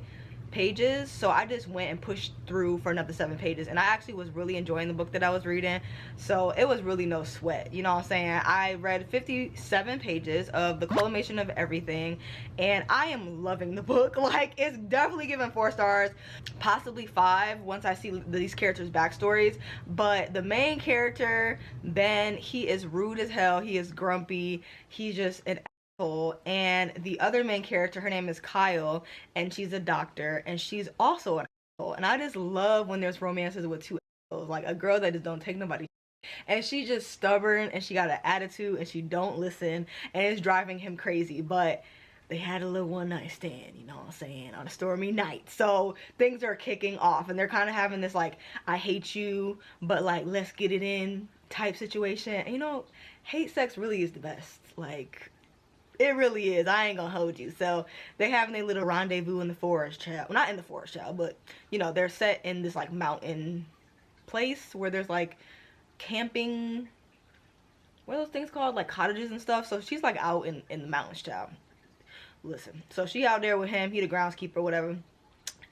pages. So I just went and pushed through for another 7 pages, and I actually was really enjoying the book that I was reading, so it was really no sweat, you know what I'm saying? I read 57 pages of The Culmination of Everything, and I am loving the book. Like, it's definitely given 4 stars, possibly 5 once I see these characters' backstories. But the main character, Ben, he is rude as hell. He is grumpy. He's just an asshole. And the other main character, her name is Kyle, and she's a doctor, and she's also an asshole. And I just love when there's romances with 2 assholes, like a girl that just don't take nobody, and she's just stubborn, and she got an attitude, and she don't listen, and it's driving him crazy. But they had a little one-night stand, you know what I'm saying, on a stormy night, so things are kicking off, and they're kind of having this like, I hate you, but like, let's get it in type situation. And, you know, hate sex really is the best. Like, it really is. I ain't gonna hold you. So they having a little rendezvous in the forest, child. Well, not in the forest, child, but you know, they're set in this like mountain place where there's like camping, what are those things called, like cottages and stuff. So she's like out in the mountains, child. Listen, so she out there with him, he the groundskeeper, whatever,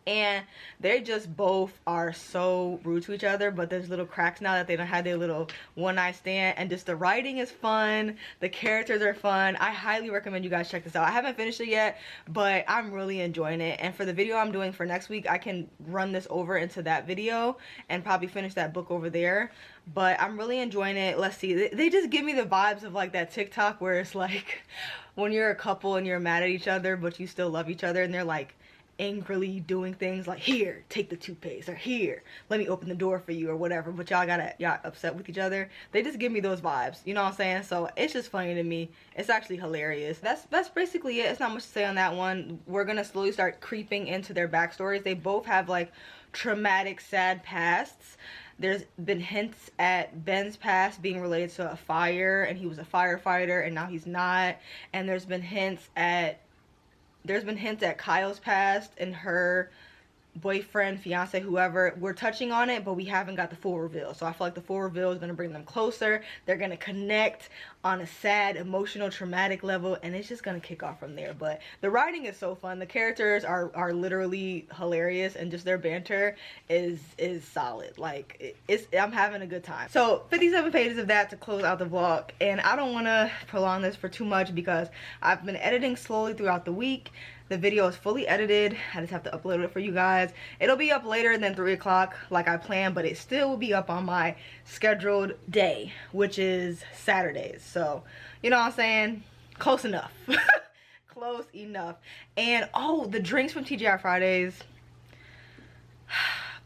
and they just both are so rude to each other, but there's little cracks now that they don't have their little one-night stand, and just the writing is fun, the characters are fun. I highly recommend you guys check this out. I haven't finished it yet, but I'm really enjoying it, and for the video I'm doing for next week, I can run this over into that video and probably finish that book over there. But I'm really enjoying it. Let's see, they just give me the vibes of like that TikTok where it's like when you're a couple and you're mad at each other but you still love each other, and they're like angrily doing things like, here, take the toothpaste, or here, let me open the door for you, or whatever, but y'all upset with each other. They just give me those vibes, you know what I'm saying? So it's just funny to me. It's actually hilarious. That's basically it. It's not much to say on that one. We're gonna slowly start creeping into their backstories. They both have like traumatic, sad pasts. There's been hints at Ben's past being related to a fire, and he was a firefighter and now he's not. And there's been hints at Kyle's past and her boyfriend, fiance, whoever. We're touching on it, but we haven't got the full reveal. So I feel like the full reveal is going to bring them closer. They're going to connect on a sad, emotional, traumatic level, and it's just going to kick off from there. But the writing is so fun. The characters are literally hilarious, and just their banter is solid. Like, I'm having a good time. So 57 pages of that to close out the vlog, and I don't want to prolong this for too much because I've been editing slowly throughout the week. The video is fully edited. I just have to upload it for you guys. It'll be up later than 3 o'clock like I planned, but it still will be up on my scheduled day, which is Saturdays. So, you know what I'm saying? Close enough. Close enough. And, oh, the drinks from TGI Fridays.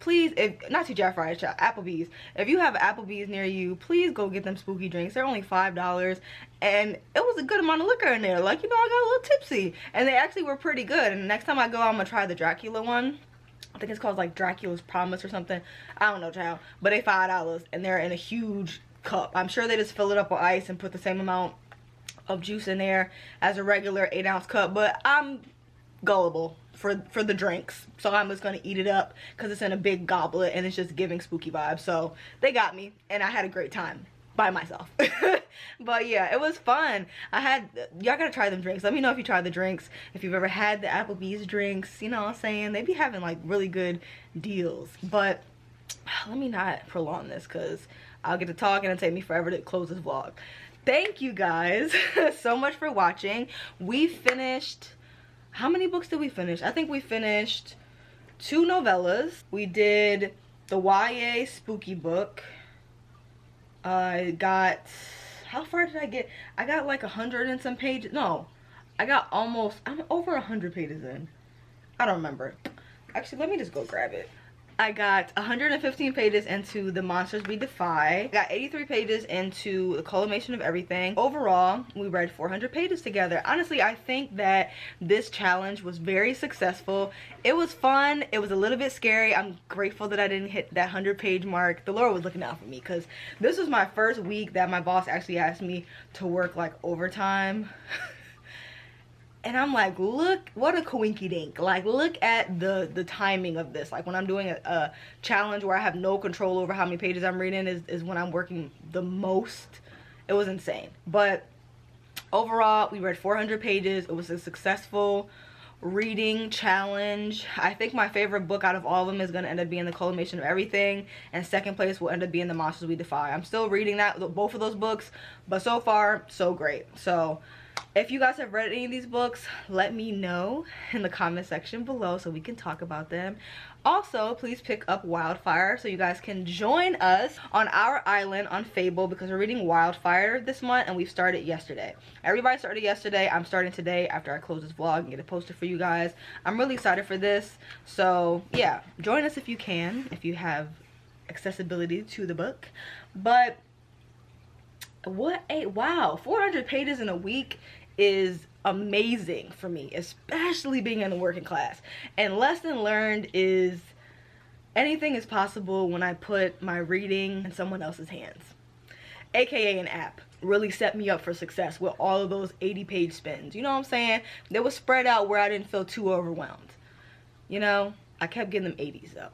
Please, if not TGI Fridays, Applebee's. If you have Applebee's near you, please go get them spooky drinks. They're only $5, and it was a good amount of liquor in there. Like, you know, I got a little tipsy, and they actually were pretty good. And next time I go, I'm gonna try the Dracula one. I think it's called like Dracula's Promise or something. I don't know, child. But they $5, and they're in a huge cup. I'm sure they just fill it up with ice and put the same amount of juice in there as a regular 8-ounce cup. But I'm gullible for the drinks, so I'm just gonna eat it up because it's in a big goblet and it's just giving spooky vibes. So they got me, and I had a great time by myself. But yeah, it was fun. Y'all gotta try them drinks. Let me know if you tried the drinks, if you've ever had the Applebee's drinks. You know what I'm saying? They be having like really good deals. But let me not prolong this because I'll get to talk and it'll take me forever to close this vlog. Thank you guys so much for watching. We finished, how many books did we finish? I think we finished 2 novellas. We did the YA spooky book. I got, how far did I get? I got like 100 and some pages. No, I got almost, I'm over 100 pages in. I don't remember. Actually, let me just go grab it. I got 115 pages into The Monsters We Defy. I got 83 pages into The Culmination of Everything. Overall, we read 400 pages together. Honestly, I think that this challenge was very successful. It was fun. It was a little bit scary. I'm grateful that I didn't hit that 100-page mark. The Lord was looking out for me because this was my first week that my boss actually asked me to work like overtime. And I'm like, look, what a coinky dink. Like, look at the timing of this. Like, when I'm doing a challenge where I have no control over how many pages I'm reading is when I'm working the most. It was insane. But overall, we read 400 pages. It was a successful reading challenge. I think my favorite book out of all of them is going to end up being The Culmination of Everything. And second place will end up being The Monsters We Defy. I'm still reading both of those books. But so far, so great. So if you guys have read any of these books, let me know in the comment section below so we can talk about them. Also, please pick up Wildfire so you guys can join us on our island on Fable, because we're reading Wildfire this month and we started yesterday. Everybody started yesterday. I'm starting today after I close this vlog and get it posted for you guys. I'm really excited for this. So yeah, join us if you can, if you have accessibility to the book. But wow, 400 pages in a week is amazing for me, especially being in the working class. And lesson learned is anything is possible when I put my reading in someone else's hands, aka an app. Really set me up for success with all of those 80-page spins. You know what I'm saying? They were spread out where I didn't feel too overwhelmed. You know, I kept getting them 80s though.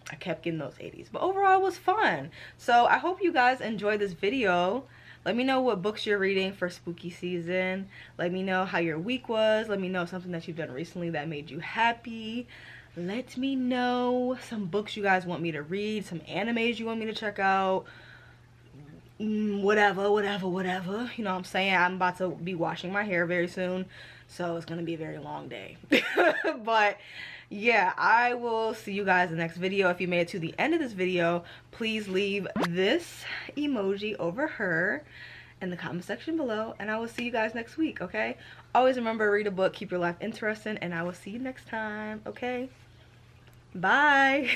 I kept getting those 80s. But overall, it was fun. So I hope you guys enjoyed this video. Let me know what books you're reading for spooky season. Let me know how your week was. Let me know something that you've done recently that made you happy. let me know some books you guys want me to read, some animes you want me to check out, whatever. You know what I'm saying? I'm about to be washing my hair very soon, so it's gonna be a very long day. But yeah, I will see you guys in the next video. If you made it to the end of this video, please leave this emoji over her in the comment section below, and I will see you guys next week. Okay, always remember, read a book, keep your life interesting, and I will see you next time. Okay, bye.